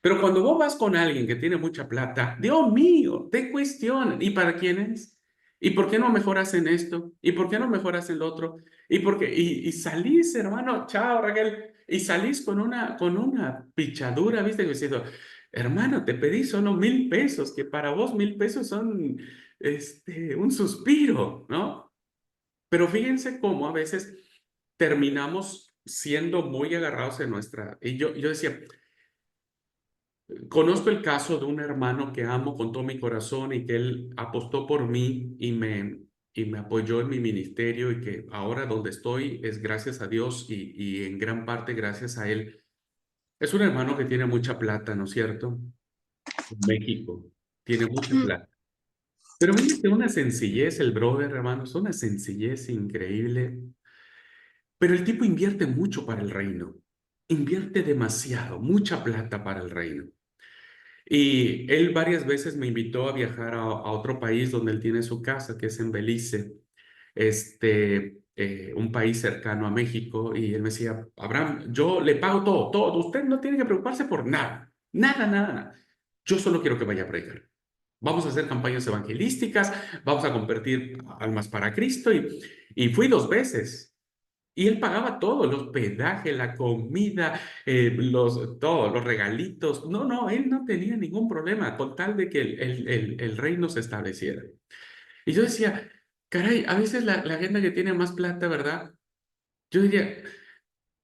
Pero cuando vos vas con alguien que tiene mucha plata, Dios mío, te cuestionan. ¿Y para quién es? ¿Y por qué no mejoras en esto? ¿Y por qué no mejoras en lo otro? ¿Y por qué? Y salís, hermano, chao, Raquel, y salís con una pichadura, ¿viste? Diciendo, hermano, te pedí solo 1,000 pesos, que para vos 1,000 pesos son un suspiro, ¿no? Pero fíjense cómo a veces terminamos siendo muy agarrados en nuestra... Y yo decía, conozco el caso de un hermano que amo con todo mi corazón y que él apostó por mí y me apoyó en mi ministerio y que ahora donde estoy es gracias a Dios y en gran parte gracias a él. Es un hermano que tiene mucha plata, ¿no es cierto? En México, tiene mucha plata. Pero fíjate, una sencillez, el brother, hermanos, una sencillez increíble. Pero el tipo invierte mucho para el reino. Invierte demasiado, mucha plata para el reino. Y él varias veces me invitó a viajar a otro país donde él tiene su casa, que es en Belice, un país cercano a México. Y él me decía, Abraham, yo le pago todo, todo. Usted no tiene que preocuparse por nada, nada, nada, nada. Yo solo quiero que vaya a predicar. Vamos a hacer campañas evangelísticas, vamos a convertir almas para Cristo. Y fui 2 veces. Y él pagaba todo, el hospedaje, la comida, todos los regalitos. No, no, él no tenía ningún problema con tal de que el reino se estableciera. Y yo decía, caray, a veces la gente que tiene más plata, ¿verdad? Yo diría,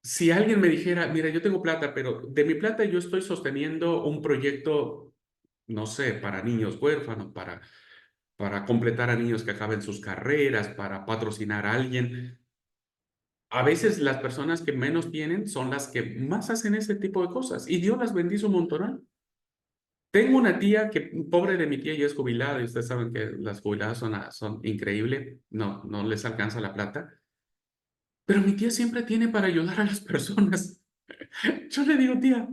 si alguien me dijera, mira, yo tengo plata, pero de mi plata yo estoy sosteniendo un proyecto, no sé, para niños huérfanos, para completar a niños que acaben sus carreras, para patrocinar a alguien. A veces las personas que menos tienen son las que más hacen ese tipo de cosas y Dios las bendice un montón. Tengo una tía que, pobre de mi tía, ya es jubilada y ustedes saben que las jubiladas son increíbles, no les alcanza la plata, pero mi tía siempre tiene para ayudar a las personas. Yo le digo, tía,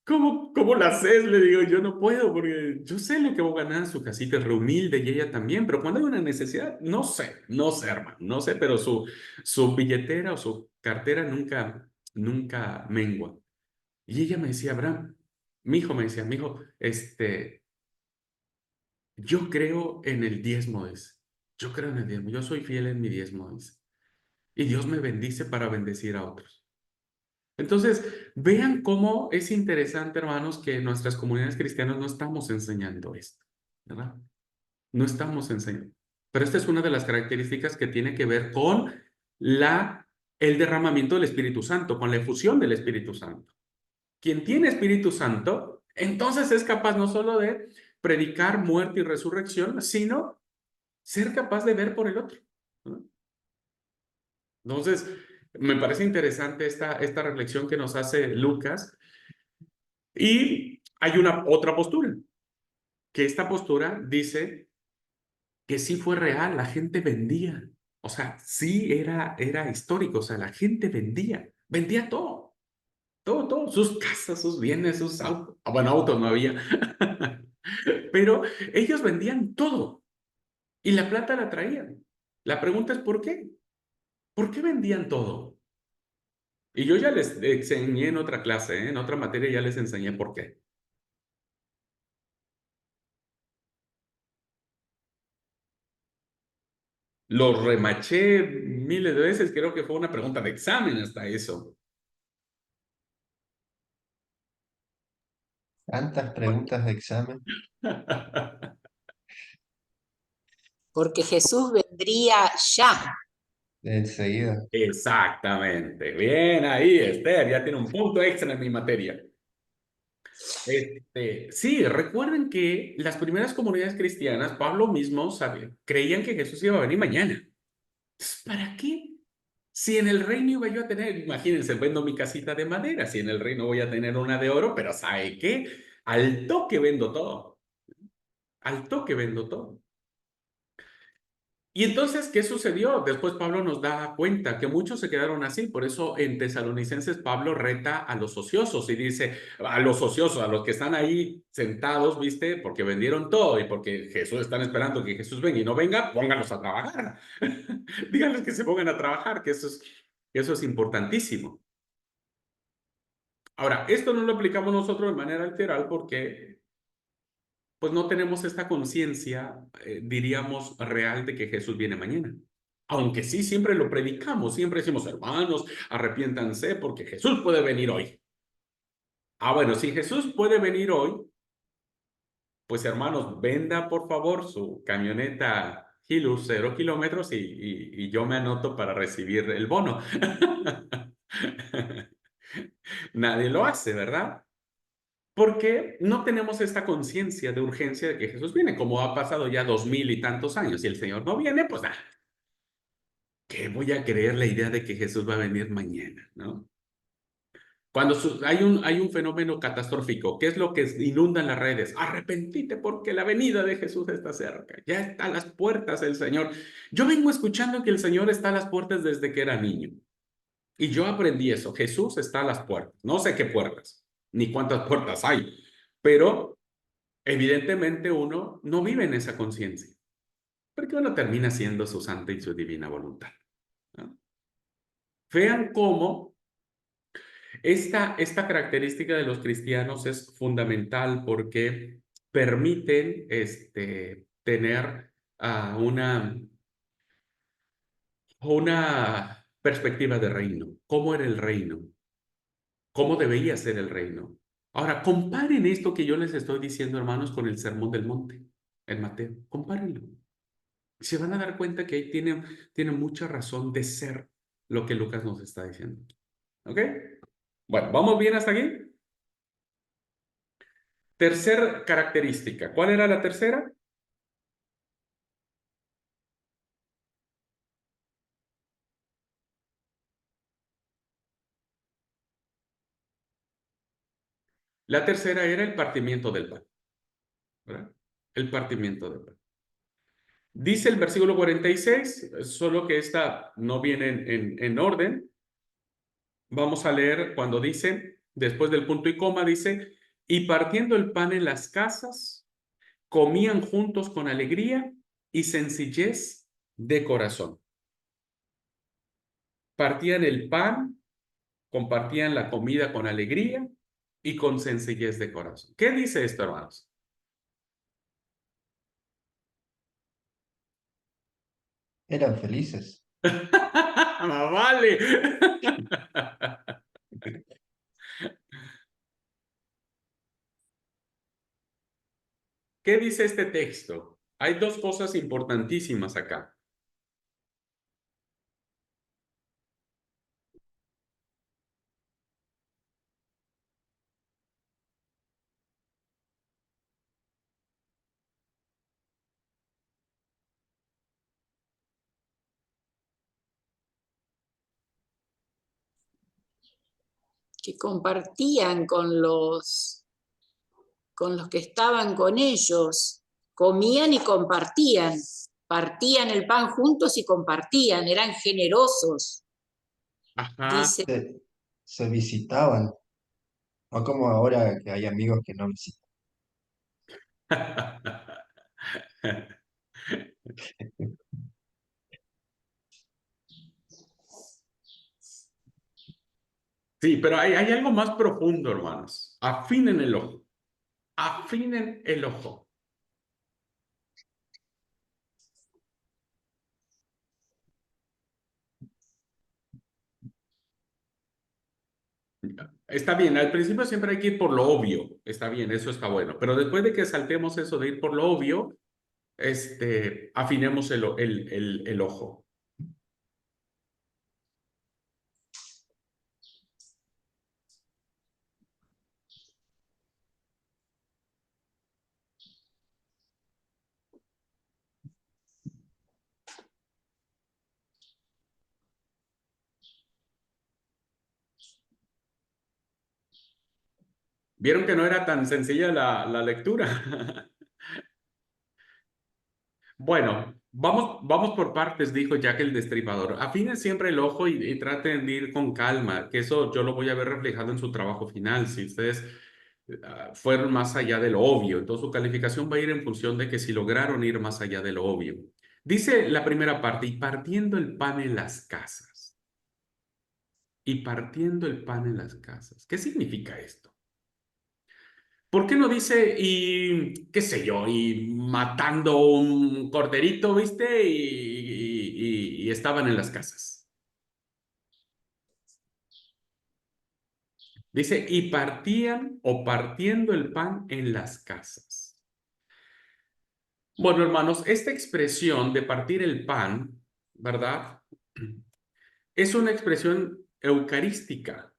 ¿cómo la haces? Le digo, yo no puedo porque yo sé lo que vos ganás, su casita es re humilde y ella también, pero cuando hay una necesidad, no sé, hermano, no sé, pero su billetera o su cartera nunca mengua. Y ella me decía, Abraham, mi hijo me decía, mi hijo, yo creo en el diezmo, dice. Yo creo en el diezmo, yo soy fiel en mi diezmo, dice. Y Dios me bendice para bendecir a otros. Entonces, vean cómo es interesante, hermanos, que nuestras comunidades cristianas no estamos enseñando esto, ¿verdad? No estamos enseñando. Pero esta es una de las características que tiene que ver con el derramamiento del Espíritu Santo, con la efusión del Espíritu Santo. Quien tiene Espíritu Santo, entonces es capaz no solo de predicar muerte y resurrección, sino ser capaz de ver por el otro, ¿no? Entonces, me parece interesante esta reflexión que nos hace Lucas. Y hay una otra postura, que esta postura dice que sí fue real, la gente vendía. O sea, sí era histórico, o sea, la gente vendía todo, todo, todo, sus casas, sus bienes, sus autos. Bueno, autos no había, pero ellos vendían todo y la plata la traían. La pregunta es ¿por qué? ¿Por qué vendían todo? Y yo ya les enseñé en otra clase, en otra materia ya les enseñé por qué. Lo remaché miles de veces, creo que fue una pregunta de examen hasta eso. Tantas preguntas de examen. Porque Jesús vendría ya. Enseguida. Exactamente. Bien ahí, Esther, ya tiene un punto extra en mi materia. Sí, recuerden que las primeras comunidades cristianas, Pablo mismo creían que Jesús iba a venir mañana. Entonces, ¿para qué? Si en el reino iba yo a tener, imagínense, vendo mi casita de madera, si en el reino voy a tener una de oro, pero ¿sabe qué? Al toque vendo todo. Al toque vendo todo. Y entonces, ¿qué sucedió? Después Pablo nos da cuenta que muchos se quedaron así. Por eso en Tesalonicenses Pablo reta a los ociosos y dice, a los ociosos, a los que están ahí sentados, ¿viste? Porque vendieron todo y porque Jesús están esperando que Jesús venga y no venga, pónganlos a trabajar. Díganles que se pongan a trabajar, que eso es importantísimo. Ahora, esto no lo aplicamos nosotros de manera literal porque pues no tenemos esta conciencia, diríamos, real de que Jesús viene mañana. Aunque sí, siempre lo predicamos, siempre decimos, hermanos, arrepiéntanse porque Jesús puede venir hoy. Ah, bueno, si Jesús puede venir hoy, pues hermanos, venda por favor su camioneta Hilux 0 kilómetros y yo me anoto para recibir el bono. Nadie lo hace, ¿verdad? Porque no tenemos esta conciencia de urgencia de que Jesús viene, como ha pasado ya 2000 y tantos años y el Señor no viene, pues nada, ¿qué voy a creer la idea de que Jesús va a venir mañana, no? Cuando hay un fenómeno catastrófico, ¿qué es lo que inunda las redes? Arrepentite porque la venida de Jesús está cerca, ya está a las puertas el Señor. Yo vengo escuchando que el Señor está a las puertas desde que era niño y yo aprendí eso, Jesús está a las puertas, no sé qué puertas, ni cuántas puertas hay, pero evidentemente uno no vive en esa conciencia, porque uno termina siendo su santa y su divina voluntad, ¿no? Vean cómo esta característica de los cristianos es fundamental porque permiten tener una perspectiva de reino. ¿Cómo era el reino? ¿Cómo debería ser el reino? Ahora, comparen esto que yo les estoy diciendo, hermanos, con el Sermón del Monte, en Mateo. Compárenlo. Se van a dar cuenta que ahí tiene mucha razón de ser lo que Lucas nos está diciendo. ¿Ok? Bueno, ¿vamos bien hasta aquí? Tercer característica. ¿Cuál era la tercera? La tercera era el partimiento del pan, ¿verdad? El partimiento del pan. Dice el versículo 46, solo que esta no viene en orden. Vamos a leer cuando dice, después del punto y coma, dice, y partiendo el pan en las casas, comían juntos con alegría y sencillez de corazón. Partían el pan, compartían la comida con alegría y con sencillez de corazón. ¿Qué dice esto, hermanos? Eran felices. ¡Más vale! ¿Qué dice este texto? Hay dos cosas importantísimas acá. Que compartían con los que estaban con ellos, comían y compartían, partían el pan juntos y compartían, eran generosos, Ajá. dice. Se visitaban. No como ahora que hay amigos que no visitan. Sí, pero hay algo más profundo, hermanos. Afinen el ojo. Afinen el ojo. Está bien, al principio siempre hay que ir por lo obvio, está bien, eso está bueno, pero después de que saltemos eso de ir por lo obvio, afinemos el ojo. ¿Vieron que no era tan sencilla la lectura? Bueno, vamos por partes, dijo Jack el Destripador. Afinen siempre el ojo y traten de ir con calma, que eso yo lo voy a ver reflejado en su trabajo final. Si ustedes fueron más allá de lo obvio, entonces su calificación va a ir en función de que si lograron ir más allá de lo obvio. Dice la primera parte, y partiendo el pan en las casas. Y partiendo el pan en las casas. ¿Qué significa esto? ¿Por qué no dice, y qué sé yo, y matando un corderito, viste, y estaban en las casas? Dice, y partían o partiendo el pan en las casas. Bueno, hermanos, esta expresión de partir el pan, ¿verdad? Es una expresión eucarística,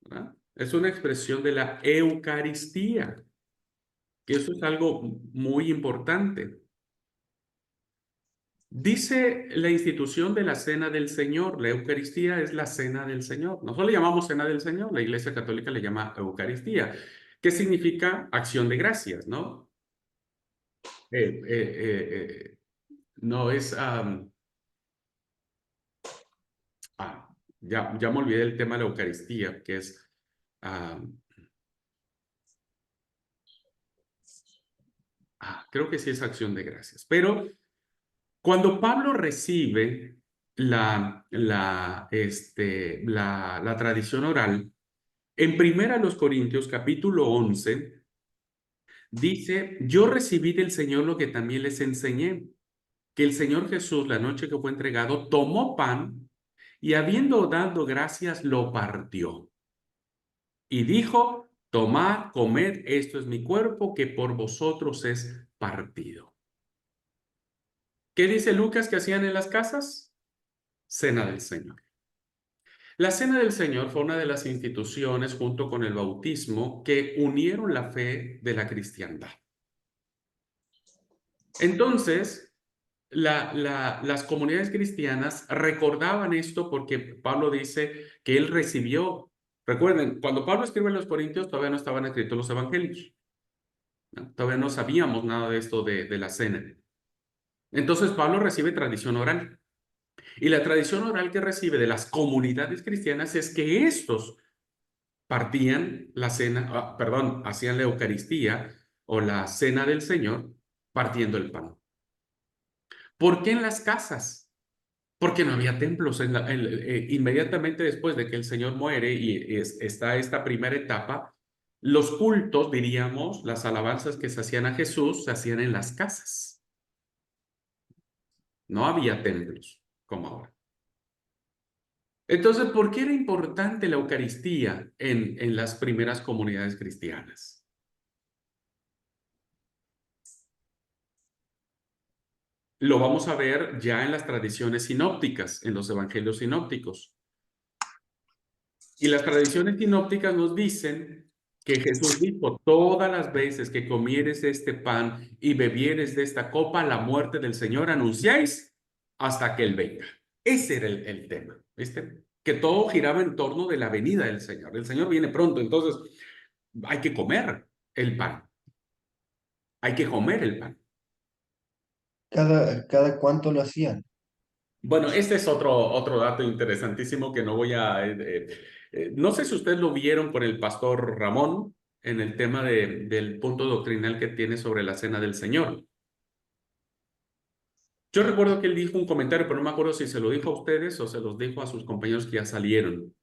¿verdad? Es una expresión de la Eucaristía, que eso es algo muy importante. Dice la institución de la Cena del Señor, la Eucaristía es la Cena del Señor. Nosotros le llamamos Cena del Señor, la Iglesia Católica le llama Eucaristía, que significa acción de gracias, ¿no? No es... ya me olvidé del tema de la Eucaristía, que es... creo que sí es acción de gracias. Pero cuando Pablo recibe la tradición oral, en Primera los Corintios, capítulo 11, dice, yo recibí del Señor lo que también les enseñé, que el Señor Jesús, la noche que fue entregado, tomó pan y habiendo dado gracias, lo partió. Y dijo, tomad, comed, esto es mi cuerpo, que por vosotros es partido. ¿Qué dice Lucas que hacían en las casas? Cena del Señor. La Cena del Señor fue una de las instituciones, junto con el bautismo, que unieron la fe de la cristiandad. Entonces, las comunidades cristianas recordaban esto porque Pablo dice que él recibió. Recuerden, cuando Pablo escribe en los Corintios, todavía no estaban escritos los evangelios, ¿no? Todavía no sabíamos nada de esto de la cena. Entonces, Pablo recibe tradición oral. Y la tradición oral que recibe de las comunidades cristianas es que estos partían la cena, hacían la Eucaristía o la Cena del Señor partiendo el pan. ¿Por qué en las casas? Porque no había templos. Inmediatamente después de que el Señor muere y está esta primera etapa, los cultos, diríamos, las alabanzas que se hacían a Jesús, se hacían en las casas. No había templos como ahora. Entonces, ¿por qué era importante la Eucaristía en las primeras comunidades cristianas? Lo vamos a ver ya en las tradiciones sinópticas, en los evangelios sinópticos. Y las tradiciones sinópticas nos dicen que Jesús dijo, todas las veces que comieres este pan y bebieres de esta copa, la muerte del Señor anunciáis hasta que Él venga. Ese era el tema, ¿viste? Que todo giraba en torno de la venida del Señor. El Señor viene pronto, entonces hay que comer el pan. Hay que comer el pan. ¿Cada cuánto lo hacían? Bueno, este es otro dato interesantísimo que no voy a... no sé si ustedes lo vieron con el pastor Ramón en el tema del punto doctrinal que tiene sobre la Cena del Señor. Yo recuerdo que él dijo un comentario, pero no me acuerdo si se lo dijo a ustedes o se los dijo a sus compañeros que ya salieron,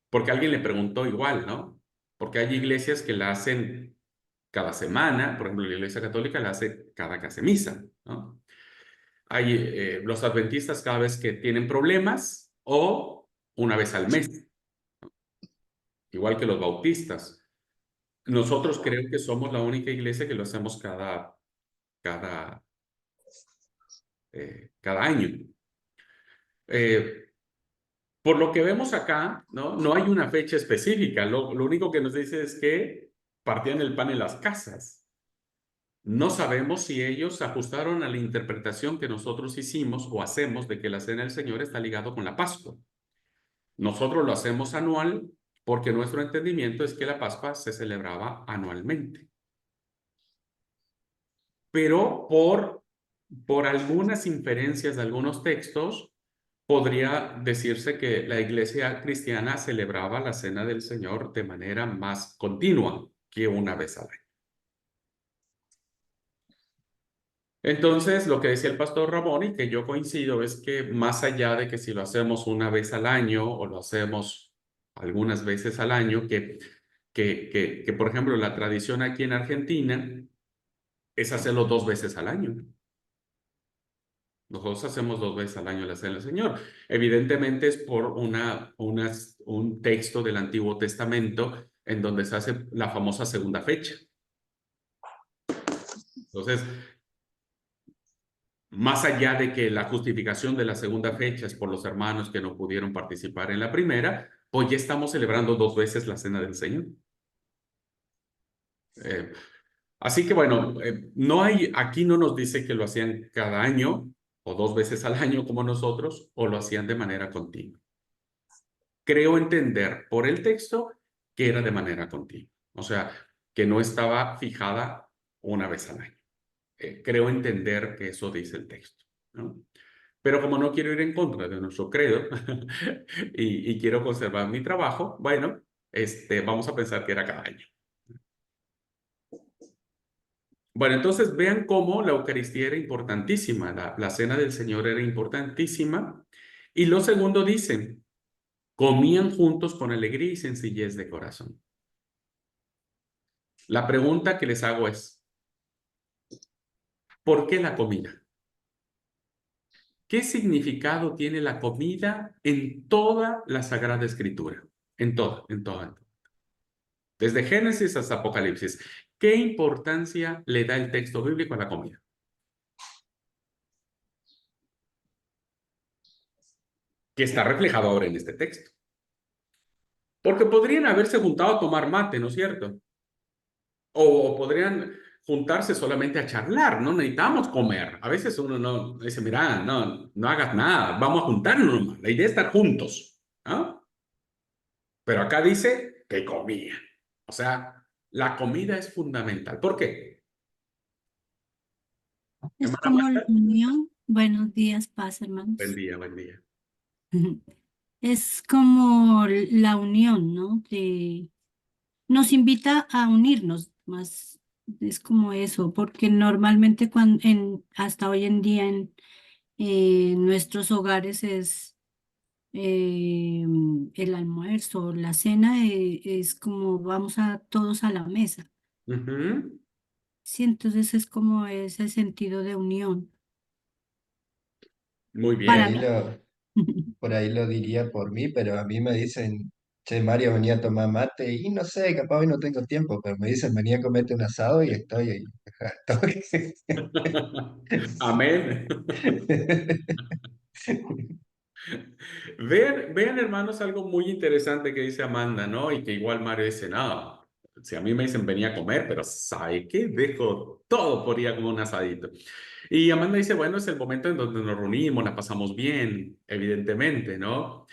porque alguien le preguntó igual, ¿no? Porque hay iglesias que la hacen cada semana, por ejemplo, la Iglesia Católica la hace cada que hace misa, ¿no? Hay los adventistas cada vez que tienen problemas o una vez al mes. igual que los bautistas. Nosotros creo que somos la única iglesia que lo hacemos cada, cada año. Por lo que vemos acá, ¿no? No hay una fecha específica. Lo único que nos dice es que partían el pan en las casas. No sabemos si ellos se ajustaron a la interpretación que nosotros hicimos o hacemos de que la Cena del Señor está ligado con la Pascua. Nosotros lo hacemos anual porque nuestro entendimiento es que la Pascua se celebraba anualmente. Pero por algunas inferencias de algunos textos, podría decirse que la iglesia cristiana celebraba la Cena del Señor de manera más continua que una vez al año. Entonces, lo que decía el pastor Ramón, y que yo coincido, es que más allá de que si lo hacemos una vez al año o lo hacemos algunas veces al año, que por ejemplo, la tradición aquí en Argentina es hacerlo 2 veces al año. Nosotros hacemos 2 veces al año la Cena del Señor. Evidentemente es por un texto del Antiguo Testamento en donde se hace la famosa segunda fecha. Entonces, más allá de que la justificación de la segunda fecha es por los hermanos que no pudieron participar en la primera, pues ya estamos celebrando 2 veces la Cena del Señor. Así que bueno, aquí no nos dice que lo hacían cada año o 2 veces al año como nosotros, o lo hacían de manera continua. Creo entender por el texto que era de manera continua, o sea, que no estaba fijada una vez al año. Creo entender que eso dice el texto, ¿no? Pero como no quiero ir en contra de nuestro credo y quiero conservar mi trabajo, bueno, vamos a pensar que era cada año. Bueno, entonces vean cómo la Eucaristía era importantísima, la Cena del Señor era importantísima. Y lo segundo dice, comían juntos con alegría y sencillez de corazón. La pregunta que les hago es, ¿por qué la comida? ¿Qué significado tiene la comida en toda la Sagrada Escritura? En toda, en toda. Desde Génesis hasta Apocalipsis. ¿Qué importancia le da el texto bíblico a la comida? Que está reflejado ahora en este texto. Porque podrían haberse juntado a tomar mate, ¿no es cierto? O podrían juntarse solamente a charlar, no necesitamos comer. A veces uno no dice, mira, no hagas nada, vamos a juntarnos nomás. La idea es estar juntos, ¿no? Pero acá dice que comía. O sea, la comida es fundamental. ¿Por qué? Es Hermana como la Marta. unión. Buenos días, paz, hermanos. Buen día, buen día. Es como la unión, ¿no? Nos invita a unirnos, más es como eso, porque normalmente hasta hoy en día en nuestros hogares es el almuerzo, la cena, es como vamos a todos a la mesa. Ujú. Sí, entonces es como ese sentido de unión. Muy Por Para ahí bien. mí. por ahí lo diría por mí, pero a mí me dicen, che, Mario venía a tomar mate y no sé, capaz hoy no tengo tiempo, pero me dicen, venía a comerte un asado y estoy ahí. Amén. Vean, hermanos, algo muy interesante que dice Amanda, ¿no? Y que igual Mario dice, no, si a mí me dicen venía a comer, pero ¿sabe qué? Dejo todo por ir a comer un asadito. Y Amanda dice, bueno, es el momento en donde nos reunimos, la pasamos bien, evidentemente, ¿no?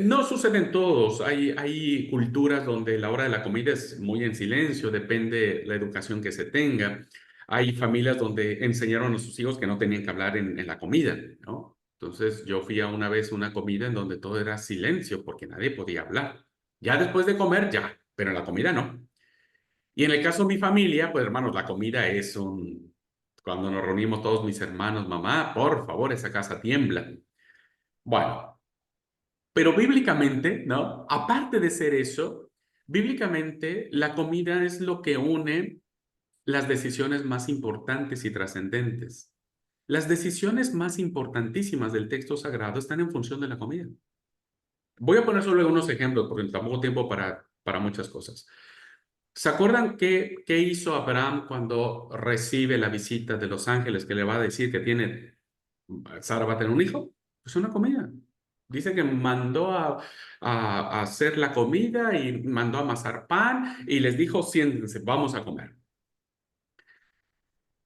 No suceden todos. Hay culturas donde la hora de la comida es muy en silencio, depende la educación que se tenga. Hay familias donde enseñaron a sus hijos que no tenían que hablar en la comida, ¿no? Entonces yo fui a una vez a una comida en donde todo era silencio porque nadie podía hablar. Ya después de comer, ya, pero en la comida no. Y en el caso de mi familia, pues hermanos, la comida es un... Cuando nos reunimos todos mis hermanos, mamá, por favor, esa casa tiembla. Bueno, pero bíblicamente, ¿no? Aparte de ser eso, bíblicamente la comida es lo que une las decisiones más importantes y trascendentes. Las decisiones más importantísimas del texto sagrado están en función de la comida. Voy a poner solo algunos ejemplos porque tampoco tengo tiempo para para muchas cosas. ¿Se acuerdan qué hizo Abraham cuando recibe la visita de los ángeles que le va a decir que Sara va a tener un hijo? Pues una comida. Dice que mandó a hacer la comida y mandó a amasar pan y les dijo, siéntense, vamos a comer.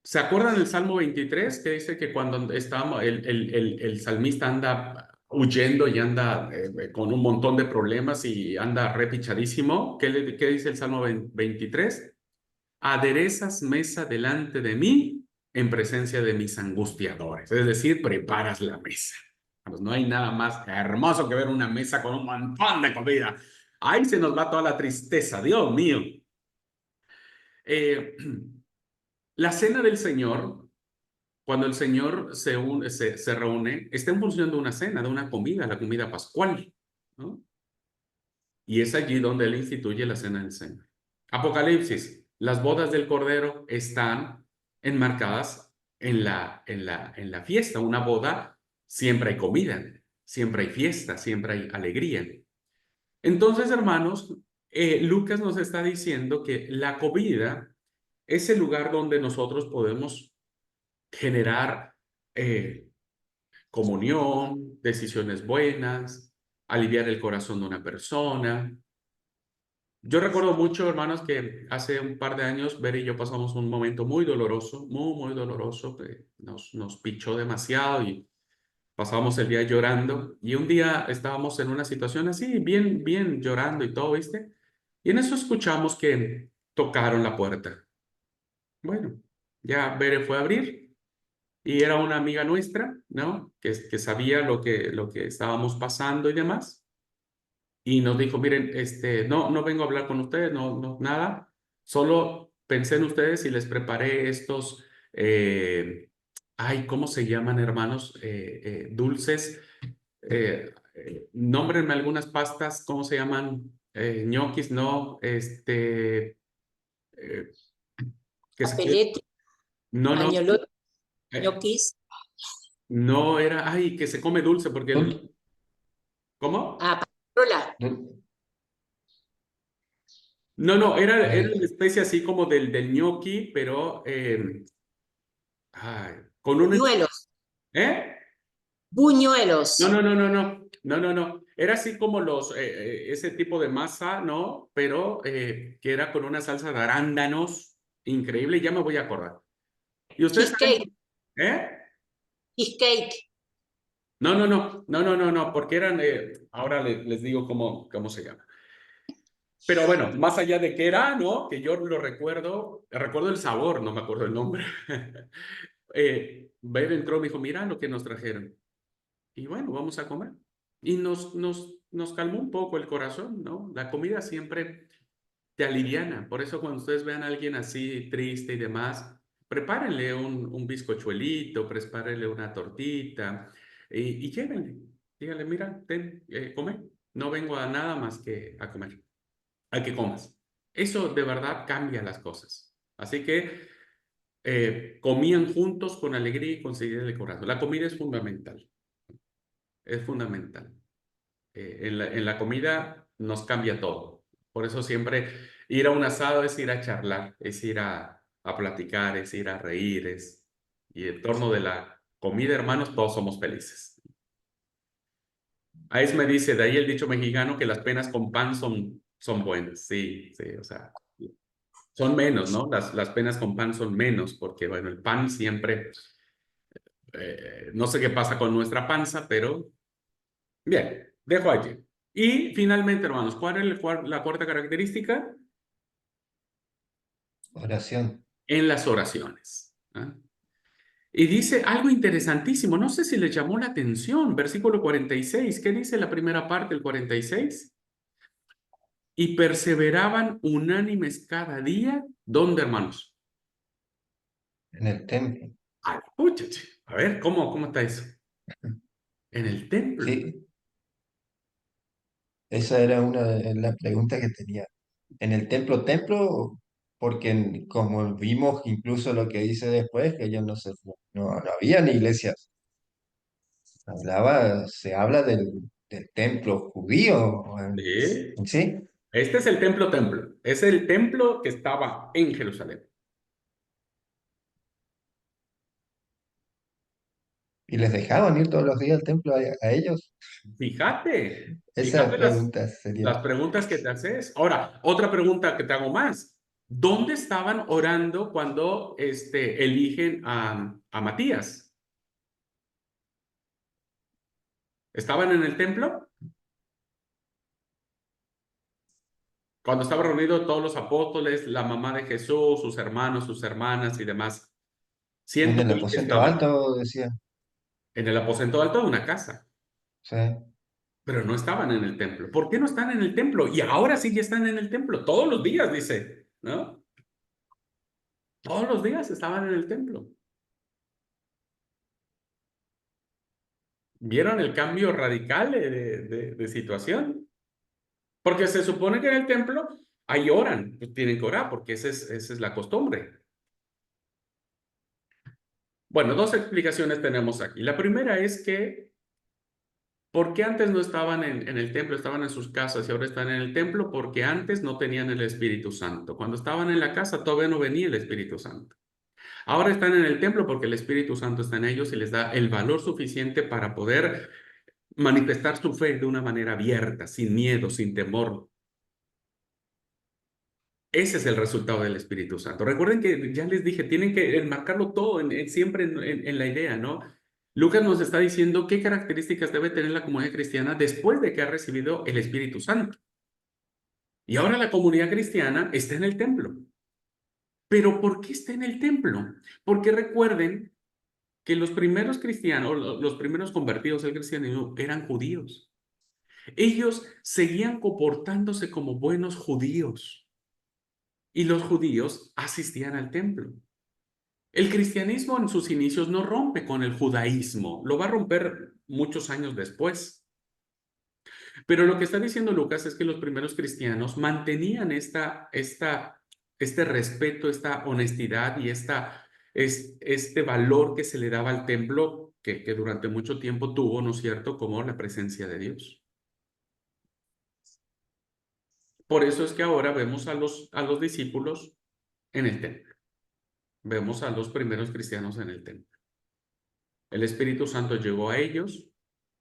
¿Se acuerdan del Salmo 23 que dice que cuando el salmista anda huyendo y anda con un montón de problemas y anda repichadísimo? ¿Qué dice el Salmo 23? Aderezas mesa delante de mí en presencia de mis angustiadores. Es decir, preparas la mesa. Pues no hay nada más hermoso que ver una mesa con un montón de comida. Ahí se nos va toda la tristeza, Dios mío. La cena del Señor, cuando el Señor se reúne, está en función de una cena, de una comida, la comida pascual, ¿no? Y es allí donde Él instituye la cena del Señor. Apocalipsis, las bodas del Cordero están enmarcadas en la fiesta. Una boda, siempre hay comida, siempre hay fiesta, siempre hay alegría. Entonces, hermanos, Lucas nos está diciendo que la comida es el lugar donde nosotros podemos generar comunión, decisiones buenas, aliviar el corazón de una persona. Yo recuerdo mucho, hermanos, que hace un par de años, Ver y yo pasamos un momento muy doloroso, muy doloroso, que nos pichó demasiado y pasábamos el día llorando. Y un día estábamos en una situación así, bien llorando y todo, ¿viste? Y en eso escuchamos que tocaron la puerta. Bueno, ya Bere fue a abrir y era una amiga nuestra, ¿no? Que sabía lo que estábamos pasando y demás. Y nos dijo, miren, no vengo a hablar con ustedes, no, nada. Solo pensé en ustedes y les preparé estos, ¿cómo se llaman, hermanos? Dulces. Nómbrenme algunas pastas, ¿cómo se llaman? Ñoquis, no, que se, Papelete, no, añolote, eh, ñoquis. no era, que se come dulce porque Dul- ¿cómo? Ah, patrola. dul- No, era ay, una especie así como del ñoqui, pero con un... Buñuelos, ¿Eh? buñuelos. No. Era así como ese tipo de masa, ¿no? Pero que era con una salsa de arándanos increíble, ya me voy a acordar. ¿Y ustedes saben? Cheesecake, ¿Eh? cheesecake. No, porque eran, ahora les digo cómo se llama. Pero bueno, más allá de qué era, ¿no? Que yo lo recuerdo el sabor, no me acuerdo el nombre. Babe entró y me dijo, mira lo que nos trajeron. Y bueno, vamos a comer. Y nos calmó un poco el corazón, ¿no? La comida siempre te aliviana. Por eso cuando ustedes vean a alguien así triste y demás, prepárenle un bizcochuelito, prepárenle una tortita y llévenle. Díganle, mira, come. No vengo a nada más que a comer. A que comas. Eso de verdad cambia las cosas. Así que comían juntos con alegría y con seguridad de corazón. La comida es fundamental. Es fundamental. En la comida nos cambia todo. Por eso siempre ir a un asado es ir a charlar, es ir a platicar, es ir a reír, y en torno de la comida, hermanos, todos somos felices. Ahí me dice, de ahí el dicho mexicano que las penas con pan son buenas. Sí, o sea, son menos, ¿no? Las penas con pan son menos, porque bueno, el pan siempre, no sé qué pasa con nuestra panza, pero bien, dejo allí. Y finalmente, hermanos, ¿cuál es la cuarta característica? oración. En las oraciones. ¿Ah? Y dice algo interesantísimo, no sé si les llamó la atención, versículo 46, ¿qué dice la primera parte del 46? Y perseveraban unánimes cada día, ¿dónde, hermanos? En el templo. Escúchate, a ver, ¿cómo está eso? En el templo. Sí, esa era una de las preguntas que tenía. En el templo, porque como vimos incluso lo que dice después, que ellos no habían iglesias. Se habla del templo judío Sí, ¿sí? Este es el templo. Es el templo que estaba en Jerusalén. ¿Y les dejaban ir todos los días al templo a ellos? Fíjate, Esa fíjate pregunta sería. las preguntas que te haces. Ahora, otra pregunta que te hago más. ¿Dónde estaban orando cuando eligen a Matías? ¿Estaban en el templo? Cuando estaban reunidos todos los apóstoles, la mamá de Jesús, sus hermanos, sus hermanas y demás. En el 120 aposento estaban alto, decía. en el aposento alto de una casa, Sí. pero no estaban en el templo. ¿Por qué no están en el templo? Y ahora sí ya están en el templo, todos los días, dice, ¿no? Todos los días estaban en el templo. ¿Vieron el cambio radical de situación? Porque se supone que en el templo ahí oran, pues tienen que orar, porque esa es la costumbre. Bueno, dos explicaciones tenemos aquí. La primera es que, ¿por qué antes no estaban en el templo, estaban en sus casas y ahora están en el templo? Porque antes no tenían el Espíritu Santo. Cuando estaban en la casa todavía no venía el Espíritu Santo. Ahora están en el templo porque el Espíritu Santo está en ellos y les da el valor suficiente para poder manifestar su fe de una manera abierta, sin miedo, sin temor. Ese es el resultado del Espíritu Santo. Recuerden que ya les dije, tienen que enmarcarlo todo siempre en la idea, ¿no? Lucas nos está diciendo qué características debe tener la comunidad cristiana después de que ha recibido el Espíritu Santo. Y ahora la comunidad cristiana está en el templo. ¿Pero por qué está en el templo? Porque recuerden que los primeros cristianos, los primeros convertidos al cristianismo eran judíos. Ellos seguían comportándose como buenos judíos y los judíos asistían al templo. El cristianismo en sus inicios no rompe con el judaísmo, lo va a romper muchos años después. Pero lo que está diciendo Lucas es que los primeros cristianos mantenían este respeto, esta honestidad y este valor que se le daba al templo que durante mucho tiempo tuvo, ¿no es cierto?, como la presencia de Dios. Por eso es que ahora vemos a los discípulos en el templo. Vemos a los primeros cristianos en el templo. El Espíritu Santo llegó a ellos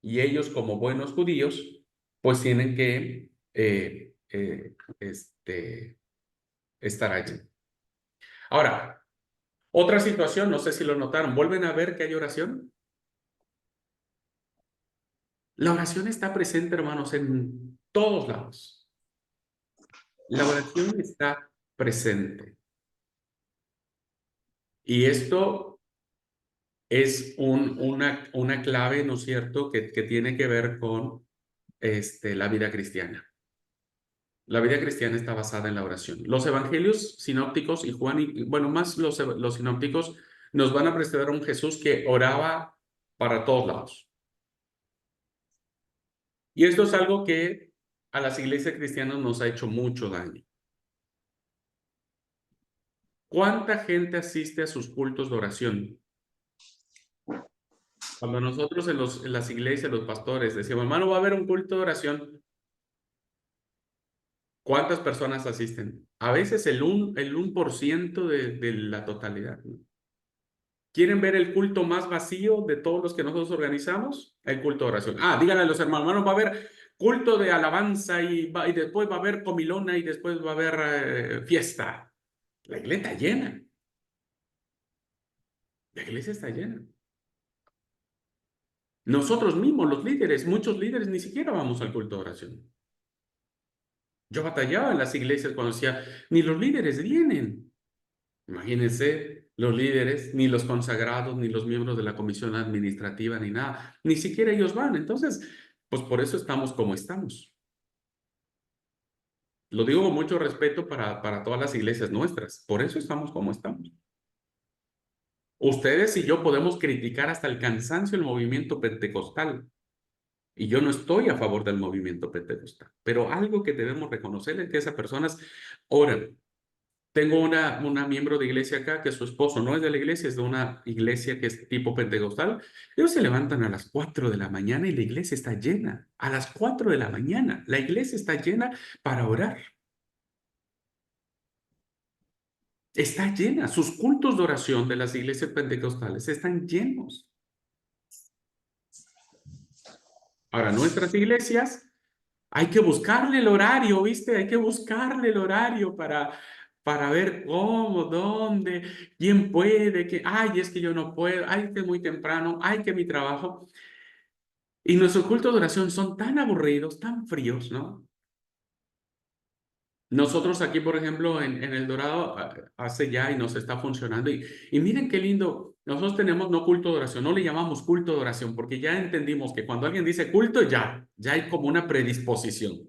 y ellos, como buenos judíos, pues tienen que estar allí. Ahora, otra situación, no sé si lo notaron, ¿vuelven a ver que hay oración? La oración está presente, hermanos, en todos lados. La oración está presente. Y esto es una clave, ¿no es cierto?, que tiene que ver con la vida cristiana. La vida cristiana está basada en la oración. Los evangelios sinópticos y Juan, bueno, más los sinópticos, nos van a presentar a un Jesús que oraba para todos lados. Y esto es algo que a las iglesias cristianas nos ha hecho mucho daño. ¿Cuánta gente asiste a sus cultos de oración? Cuando nosotros en las iglesias, los pastores, decíamos, hermano, va a haber un culto de oración. ¿Cuántas personas asisten? A veces el 1% de la totalidad, ¿no? ¿Quieren ver el culto más vacío de todos los que nosotros organizamos? El culto de oración. Díganle a los hermanos, va a haber culto de alabanza y después va a haber comilona y después va a haber fiesta. La iglesia está llena. La iglesia está llena. Nosotros mismos, los líderes, muchos líderes ni siquiera vamos al culto de oración. Yo batallaba en las iglesias cuando decía, ni los líderes vienen. Imagínense, los líderes, ni los consagrados, ni los miembros de la comisión administrativa, ni nada, ni siquiera ellos van. Entonces, pues por eso estamos como estamos. Lo digo con mucho respeto para todas las iglesias nuestras. Por eso estamos como estamos. Ustedes y yo podemos criticar hasta el cansancio el movimiento pentecostal. Y yo no estoy a favor del movimiento pentecostal. Pero algo que debemos reconocer es que esas personas oran. Tengo una miembro de iglesia acá que su esposo no es de la iglesia, es de una iglesia que es tipo pentecostal. Ellos se levantan a las 4 de la mañana y la iglesia está llena. A las 4 de la mañana, la iglesia está llena para orar. Está llena. Sus cultos de oración de las iglesias pentecostales están llenos. Ahora, nuestras iglesias, hay que buscarle el horario, ¿viste? Hay que buscarle el horario para ver cómo, dónde, quién puede, que, ay, es que yo no puedo, ay, que es muy temprano, ay, que mi trabajo. Y nuestros cultos de oración son tan aburridos, tan fríos, ¿no? Nosotros aquí, por ejemplo, en El Dorado, hace ya y nos está funcionando. Y miren qué lindo, nosotros tenemos no culto de oración, no le llamamos culto de oración, porque ya entendimos que cuando alguien dice culto, ya hay como una predisposición.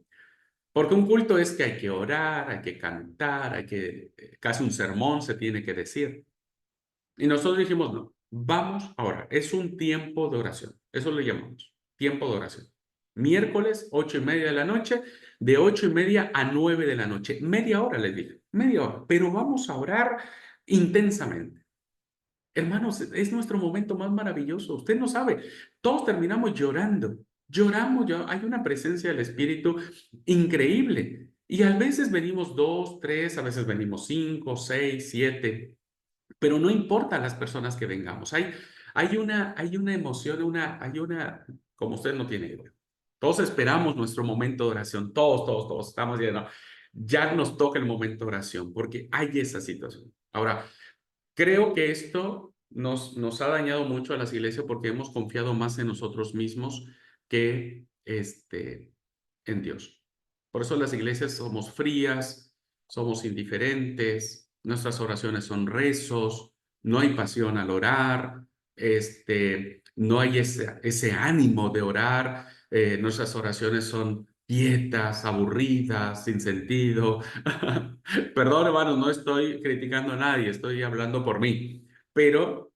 Porque un culto es que hay que orar, hay que cantar, hay que, casi un sermón se tiene que decir. Y nosotros dijimos, no, vamos ahora, es un tiempo de oración, eso le llamamos, tiempo de oración. Miércoles, 8:30 de la noche, de 8:30 a 9 de la noche. Media hora, les dije, media hora, pero vamos a orar intensamente. Hermanos, es nuestro momento más maravilloso. Usted no sabe, todos terminamos llorando. Lloramos, hay una presencia del Espíritu increíble. Y a veces venimos 2, 3, a veces venimos 5, 6, 7, pero no importa las personas que vengamos. Hay una emoción, como usted no tiene idea. Todos esperamos nuestro momento de oración, todos estamos llenos. Ya nos toca el momento de oración, porque hay esa situación. Ahora, creo que esto nos ha dañado mucho a las iglesias porque hemos confiado más en nosotros mismos que en Dios. Por eso las iglesias somos frías, somos indiferentes, nuestras oraciones son rezos, no hay pasión al orar, no hay ese ánimo de orar, nuestras oraciones son quietas, aburridas, sin sentido. Perdón, hermanos, no estoy criticando a nadie, estoy hablando por mí, pero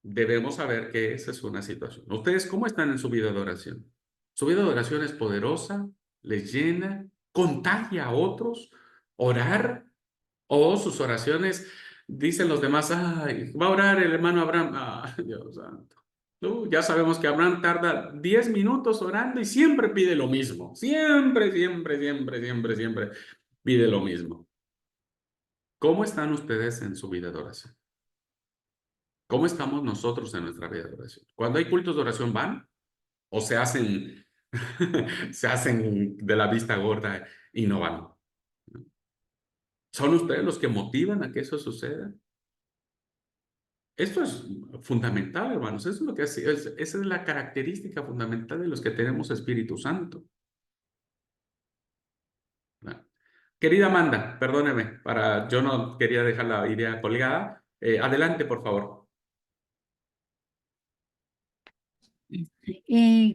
debemos saber que esa es una situación. ¿Ustedes cómo están en su vida de oración? ¿Su vida de oración es poderosa? ¿Les llena? ¿Contagia a otros? ¿Orar? ¿O sus oraciones, dicen los demás, ay, va a orar el hermano Abraham? Ay, Dios santo. Ya sabemos que Abraham tarda 10 minutos orando y siempre pide lo mismo. Siempre pide lo mismo. ¿Cómo están ustedes en su vida de oración? ¿Cómo estamos nosotros en nuestra vida de oración? Cuando hay cultos de oración, ¿van? ¿O se hacen, se hacen de la vista gorda y no van? ¿Son ustedes los que motivan a que eso suceda? Esto es fundamental, hermanos. Eso es lo que esa es la característica fundamental de los que tenemos Espíritu Santo. ¿No? Querida Amanda, perdóneme, yo no quería dejar la idea colgada. Adelante, por favor.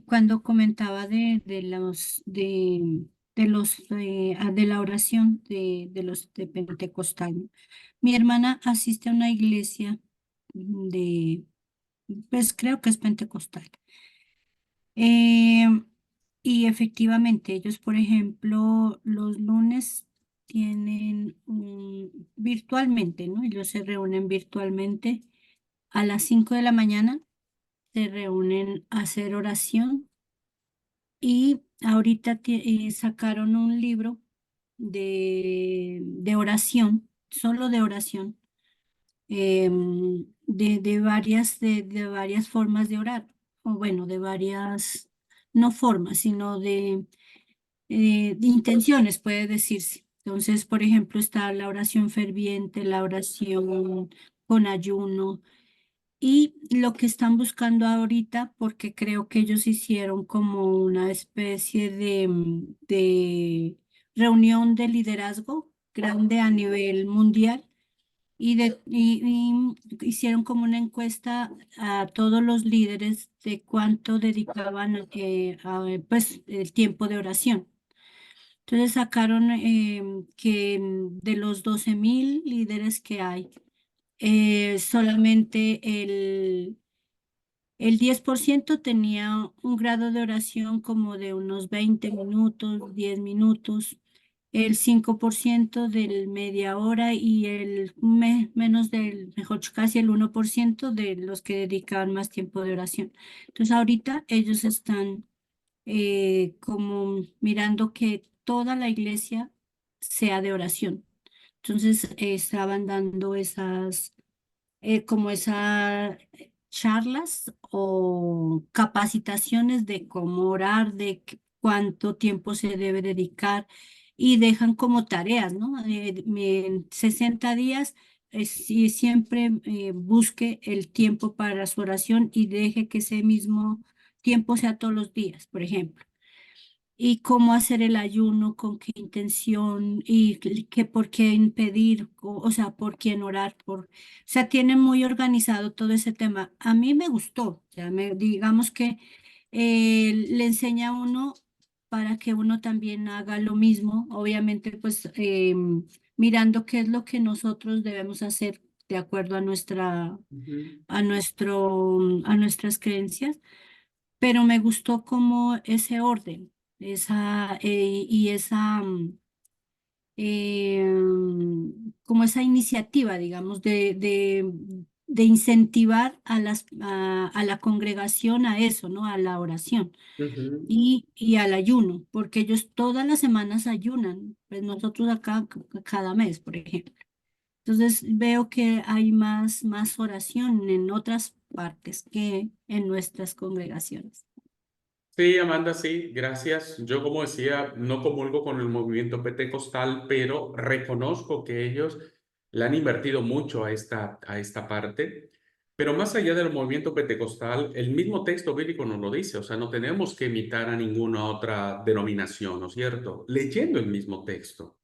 Cuando comentaba de la oración de los de Pentecostal, mi hermana asiste a una iglesia de, pues creo que es Pentecostal. Eh, y efectivamente, ellos, por ejemplo, los lunes tienen virtualmente, ¿no? Ellos se reúnen virtualmente a las 5 de la mañana, se reúnen a hacer oración y ahorita sacaron un libro de oración, solo de oración, de varias formas de orar, o bueno, de varias, no formas, sino de intenciones, puede decirse. Entonces, por ejemplo, está la oración ferviente, la oración con ayuno, y lo que están buscando ahorita, porque creo que ellos hicieron como una especie de reunión de liderazgo grande a nivel mundial y hicieron como una encuesta a todos los líderes de cuánto dedicaban pues, el tiempo de oración. Entonces sacaron que de los 12.000 líderes que hay, solamente el 10% tenía un grado de oración como de unos 20 minutos, 10 minutos, el 5% del media hora y menos del, mejor casi el 1% de los que dedicaban más tiempo de oración. Entonces ahorita ellos están como mirando que toda la iglesia sea de oración. Entonces estaban dando como esas charlas o capacitaciones de cómo orar, de cuánto tiempo se debe dedicar y dejan como tareas, ¿no? En 60 días, sí, siempre busque el tiempo para su oración y deje que ese mismo tiempo sea todos los días, por ejemplo, y cómo hacer el ayuno, con qué intención y por qué impedir, o sea, por quién orar, o sea, tiene muy organizado todo ese tema. A mí me gustó, o sea, digamos que le enseña a uno para que uno también haga lo mismo, obviamente, pues mirando qué es lo que nosotros debemos hacer de acuerdo a Ujú. a nuestras creencias, pero me gustó como ese orden, y esa, como esa iniciativa, digamos, de incentivar a la congregación a eso, ¿no? A la oración Ujú. y al ayuno, porque ellos todas las semanas ayunan, pues nosotros acá cada mes, por ejemplo. Entonces veo que hay más oración en otras partes que en nuestras congregaciones. Sí, Amanda, sí, gracias. Yo, como decía, no comulgo con el movimiento pentecostal, pero reconozco que ellos le han invertido mucho a esta parte. Pero más allá del movimiento pentecostal, el mismo texto bíblico nos lo dice, o sea, no tenemos que imitar a ninguna otra denominación, ¿no es cierto? Leyendo el mismo texto.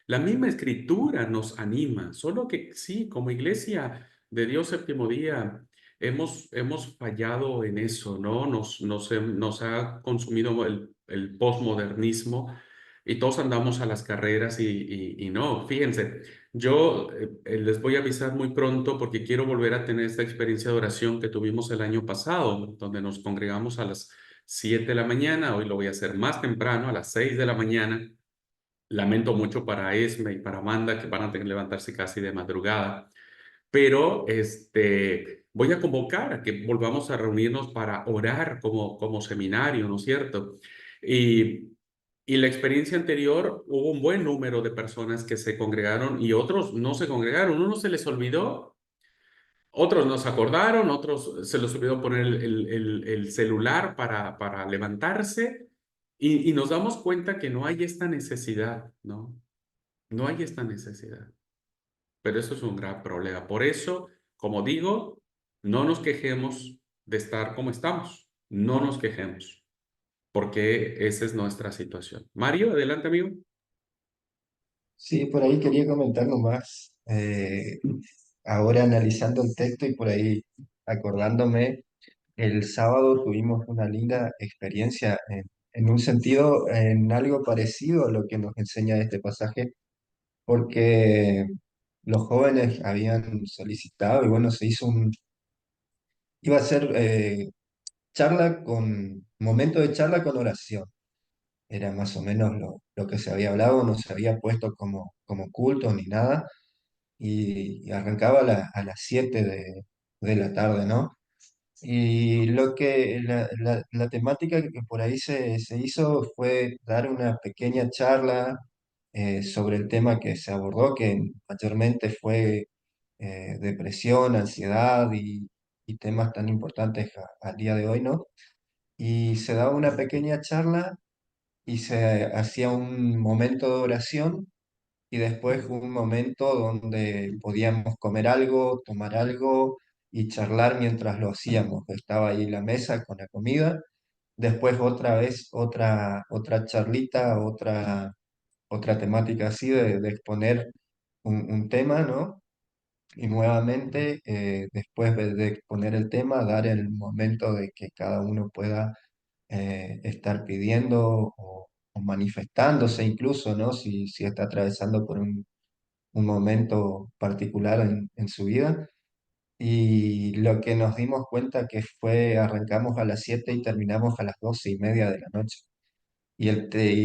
La misma escritura nos anima, solo que sí, como iglesia de Dios séptimo día, hemos fallado en eso, ¿no? Nos ha consumido el posmodernismo y todos andamos a las carreras y no, fíjense, yo les voy a avisar muy pronto porque quiero volver a tener esta experiencia de oración que tuvimos el año pasado, donde nos congregamos a las 7 de la mañana, hoy lo voy a hacer más temprano, a las 6 de la mañana. Lamento mucho para Esme y para Amanda que van a tener que levantarse casi de madrugada, pero voy a convocar a que volvamos a reunirnos para orar como seminario, ¿no es cierto? Y, y la experiencia anterior hubo un buen número de personas que se congregaron y otros no se congregaron. Uno se les olvidó, otros no se acordaron, otros se les olvidó poner el celular para levantarse y nos damos cuenta que no hay esta necesidad, ¿no? No hay esta necesidad, pero eso es un gran problema. Por eso, como digo, no nos quejemos de estar como estamos. No nos quejemos, porque esa es nuestra situación. Mario, adelante, amigo. Sí, por ahí quería comentar nomás, ahora analizando el texto y por ahí acordándome, el sábado tuvimos una linda experiencia en un sentido, en algo parecido a lo que nos enseña este pasaje, porque los jóvenes habían solicitado y bueno, iba a ser momento de charla con oración. Era más o menos lo que se había hablado, no se había puesto como culto ni nada, y arrancaba a las 7 de la tarde, ¿no? Y la temática que por ahí se hizo fue dar una pequeña charla sobre el tema que se abordó, que mayormente fue depresión, ansiedad y temas tan importantes al día de hoy, ¿no? Y se daba una pequeña charla y se hacía un momento de oración y después un momento donde podíamos comer algo, tomar algo y charlar mientras lo hacíamos. Estaba ahí la mesa con la comida, después otra vez otra charlita, otra temática así de exponer un tema, ¿no? Y nuevamente, después de exponer el tema, dar el momento de que cada uno pueda estar pidiendo o manifestándose incluso, ¿no? Si está atravesando por un momento particular en su vida. Y lo que nos dimos cuenta que fue, arrancamos a las 7 y terminamos a las 12:30 de la noche. Y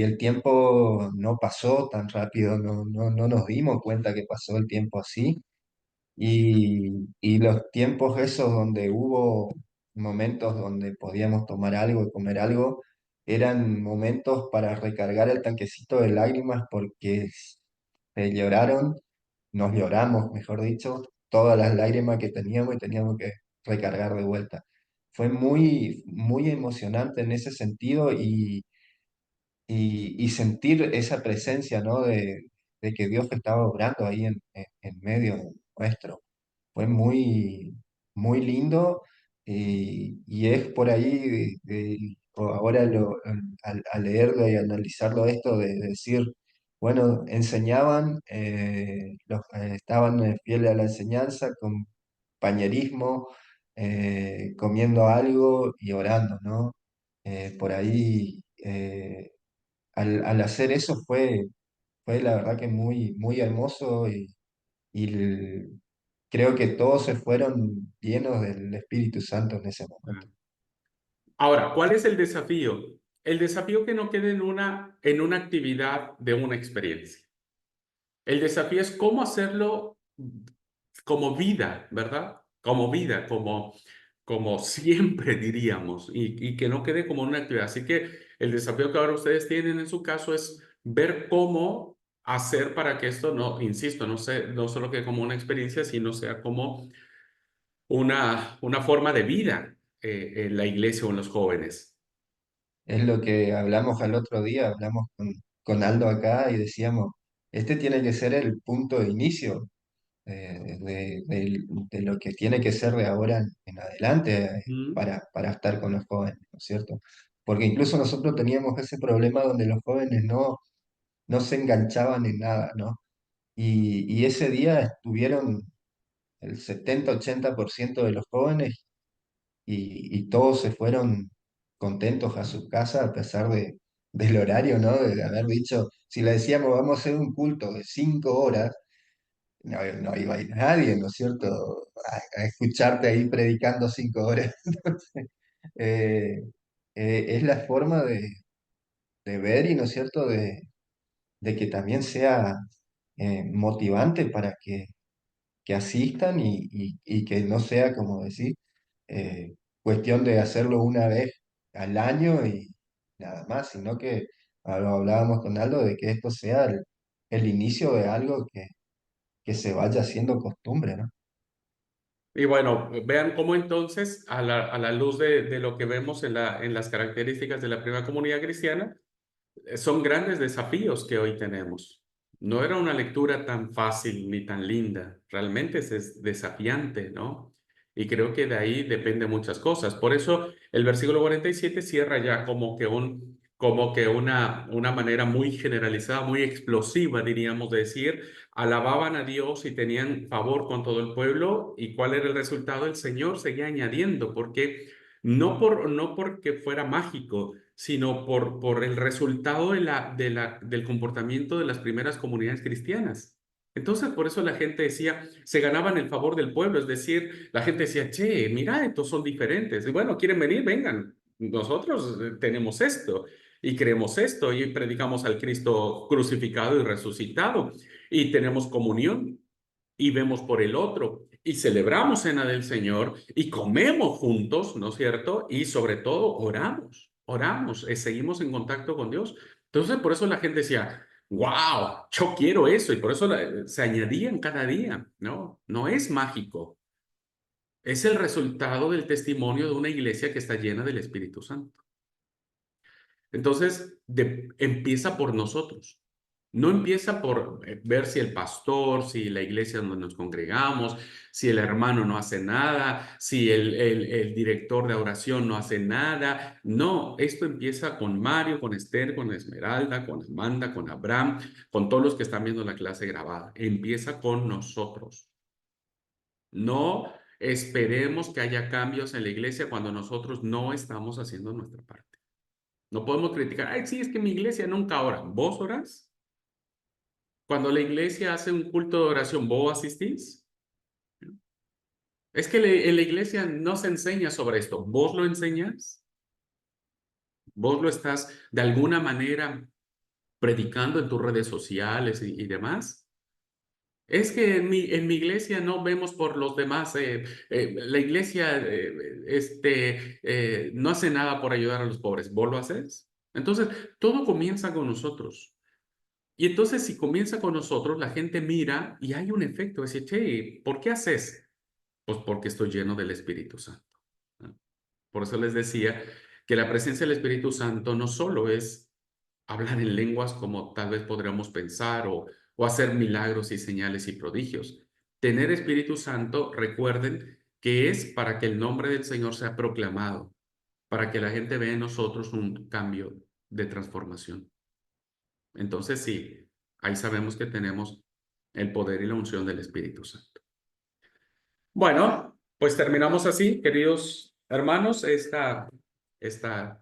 el tiempo no pasó tan rápido, no nos dimos cuenta que pasó el tiempo así. Y los tiempos esos donde hubo momentos donde podíamos tomar algo y comer algo, eran momentos para recargar el tanquecito de lágrimas porque se lloraron nos lloramos, mejor dicho, todas las lágrimas que teníamos y teníamos que recargar de vuelta. Fue muy, muy emocionante en ese sentido y sentir esa presencia, ¿no? De que Dios estaba obrando ahí en medio nuestro. Fue muy, muy lindo y es por ahí, o ahora al leerlo y analizarlo esto, de decir, bueno, enseñaban, estaban fieles a la enseñanza, compañerismo, comiendo algo y orando, ¿no? Por ahí, al hacer eso fue la verdad que muy, muy hermoso y creo que todos se fueron llenos del Espíritu Santo en ese momento. Ahora, ¿cuál es el desafío? El desafío que no quede en una actividad de una experiencia. El desafío es cómo hacerlo como vida, ¿verdad? Como vida, como siempre diríamos, y que no quede como una actividad. Así que el desafío que ahora ustedes tienen en su caso es ver cómo hacer para que esto no, insisto, no solo quede como una experiencia, sino sea como una forma de vida en la iglesia o en los jóvenes. Es lo que hablamos al otro día, hablamos con Aldo acá y decíamos, este tiene que ser el punto de inicio de lo que tiene que ser de ahora en adelante Mm. para estar con los jóvenes, ¿no es cierto? Porque incluso nosotros teníamos ese problema donde los jóvenes no se enganchaban en nada, ¿no? Y ese día estuvieron el 70-80% de los jóvenes y todos se fueron contentos a sus casas a pesar del horario, ¿no? De haber dicho, si le decíamos vamos a hacer un culto de 5 horas, no iba a ir nadie, ¿no es cierto? A escucharte ahí predicando 5 horas. Entonces, eh, es la forma de ver y, ¿no es cierto?, de que también sea motivante para que asistan y que no sea, como decir, cuestión de hacerlo una vez al año y nada más, sino que lo hablábamos con Aldo de que esto sea el inicio de algo que se vaya haciendo costumbre, ¿no? Y bueno, vean cómo entonces, a la luz de lo que vemos en las características de la primera comunidad cristiana, son grandes desafíos que hoy tenemos. No era una lectura tan fácil ni tan linda, realmente es desafiante, ¿no? Y creo que de ahí depende muchas cosas. Por eso el versículo 47 cierra ya como que una manera muy generalizada, muy explosiva, diríamos, de decir, alababan a Dios y tenían favor con todo el pueblo. ¿Y cuál era el resultado? El Señor seguía añadiendo, porque no porque fuera mágico, sino por el resultado del comportamiento de las primeras comunidades cristianas. Entonces, por eso la gente decía, se ganaban el favor del pueblo, es decir, la gente decía, che, mira, estos son diferentes. Y bueno, ¿quieren venir? Vengan. Nosotros tenemos esto y creemos esto y predicamos al Cristo crucificado y resucitado y tenemos comunión y vemos por el otro y celebramos cena del Señor y comemos juntos, ¿no es cierto? Y sobre todo oramos, seguimos en contacto con Dios. Entonces, por eso la gente decía, wow, yo quiero eso y por eso se añadían cada día, ¿no? No es mágico, es el resultado del testimonio de una iglesia que está llena del Espíritu Santo. Entonces, empieza por nosotros. No empieza por ver si el pastor, si la iglesia donde nos congregamos, si el hermano no hace nada, si el director de oración no hace nada. No, esto empieza con Mario, con Esther, con Esmeralda, con Amanda, con Abraham, con todos los que están viendo la clase grabada. Empieza con nosotros. No esperemos que haya cambios en la iglesia cuando nosotros no estamos haciendo nuestra parte. No podemos criticar, ay, sí, es que mi iglesia nunca ora. ¿Vos orás? Cuando la iglesia hace un culto de oración, ¿vos asistís? Es que en la iglesia no se enseña sobre esto. ¿Vos lo enseñas? ¿Vos lo estás de alguna manera predicando en tus redes sociales y demás? Es que en mi iglesia no vemos por los demás. La iglesia no hace nada por ayudar a los pobres. ¿Vos lo haces? Entonces, todo comienza con nosotros. Y entonces si comienza con nosotros, la gente mira y hay un efecto, dice, che, ¿por qué haces? Pues porque estoy lleno del Espíritu Santo, ¿no? Por eso les decía que la presencia del Espíritu Santo no solo es hablar en lenguas como tal vez podríamos pensar o hacer milagros y señales y prodigios. Tener Espíritu Santo, recuerden que es para que el nombre del Señor sea proclamado, para que la gente vea en nosotros un cambio de transformación. Entonces sí, ahí sabemos que tenemos el poder y la unción del Espíritu Santo. Bueno, pues terminamos así, queridos hermanos, esta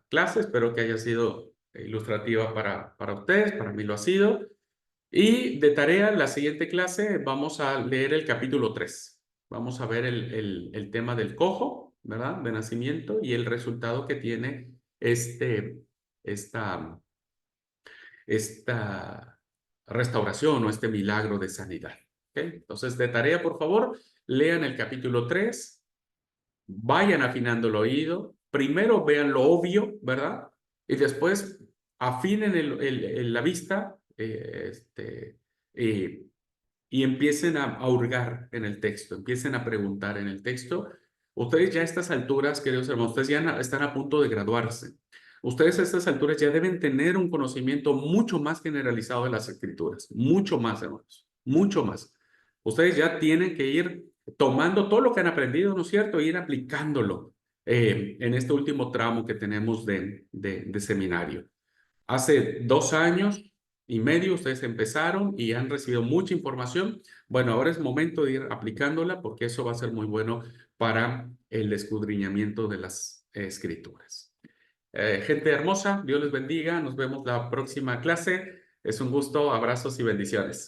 clase. Espero que haya sido ilustrativa para ustedes, para mí lo ha sido. Y de tarea, la siguiente clase vamos a leer el capítulo 3. Vamos a ver el tema del cojo, ¿verdad? De nacimiento y el resultado que tiene esta restauración o este milagro de sanidad. ¿Okay? Entonces, de tarea, por favor, lean el capítulo 3, vayan afinando el oído, primero vean lo obvio, ¿verdad? Y después afinen la vista y empiecen a hurgar en el texto, empiecen a preguntar en el texto. Ustedes ya a estas alturas, queridos hermanos, ustedes ya están a punto de graduarse. Ustedes a estas alturas ya deben tener un conocimiento mucho más generalizado de las Escrituras, mucho más, hermanos, mucho más. Ustedes ya tienen que ir tomando todo lo que han aprendido, ¿no es cierto? E ir aplicándolo en este último tramo que tenemos de seminario. Hace 2 años y medio ustedes empezaron y han recibido mucha información. Bueno, ahora es momento de ir aplicándola porque eso va a ser muy bueno para el escudriñamiento de las Escrituras. Gente hermosa, Dios les bendiga. Nos vemos la próxima clase. Es un gusto, abrazos y bendiciones.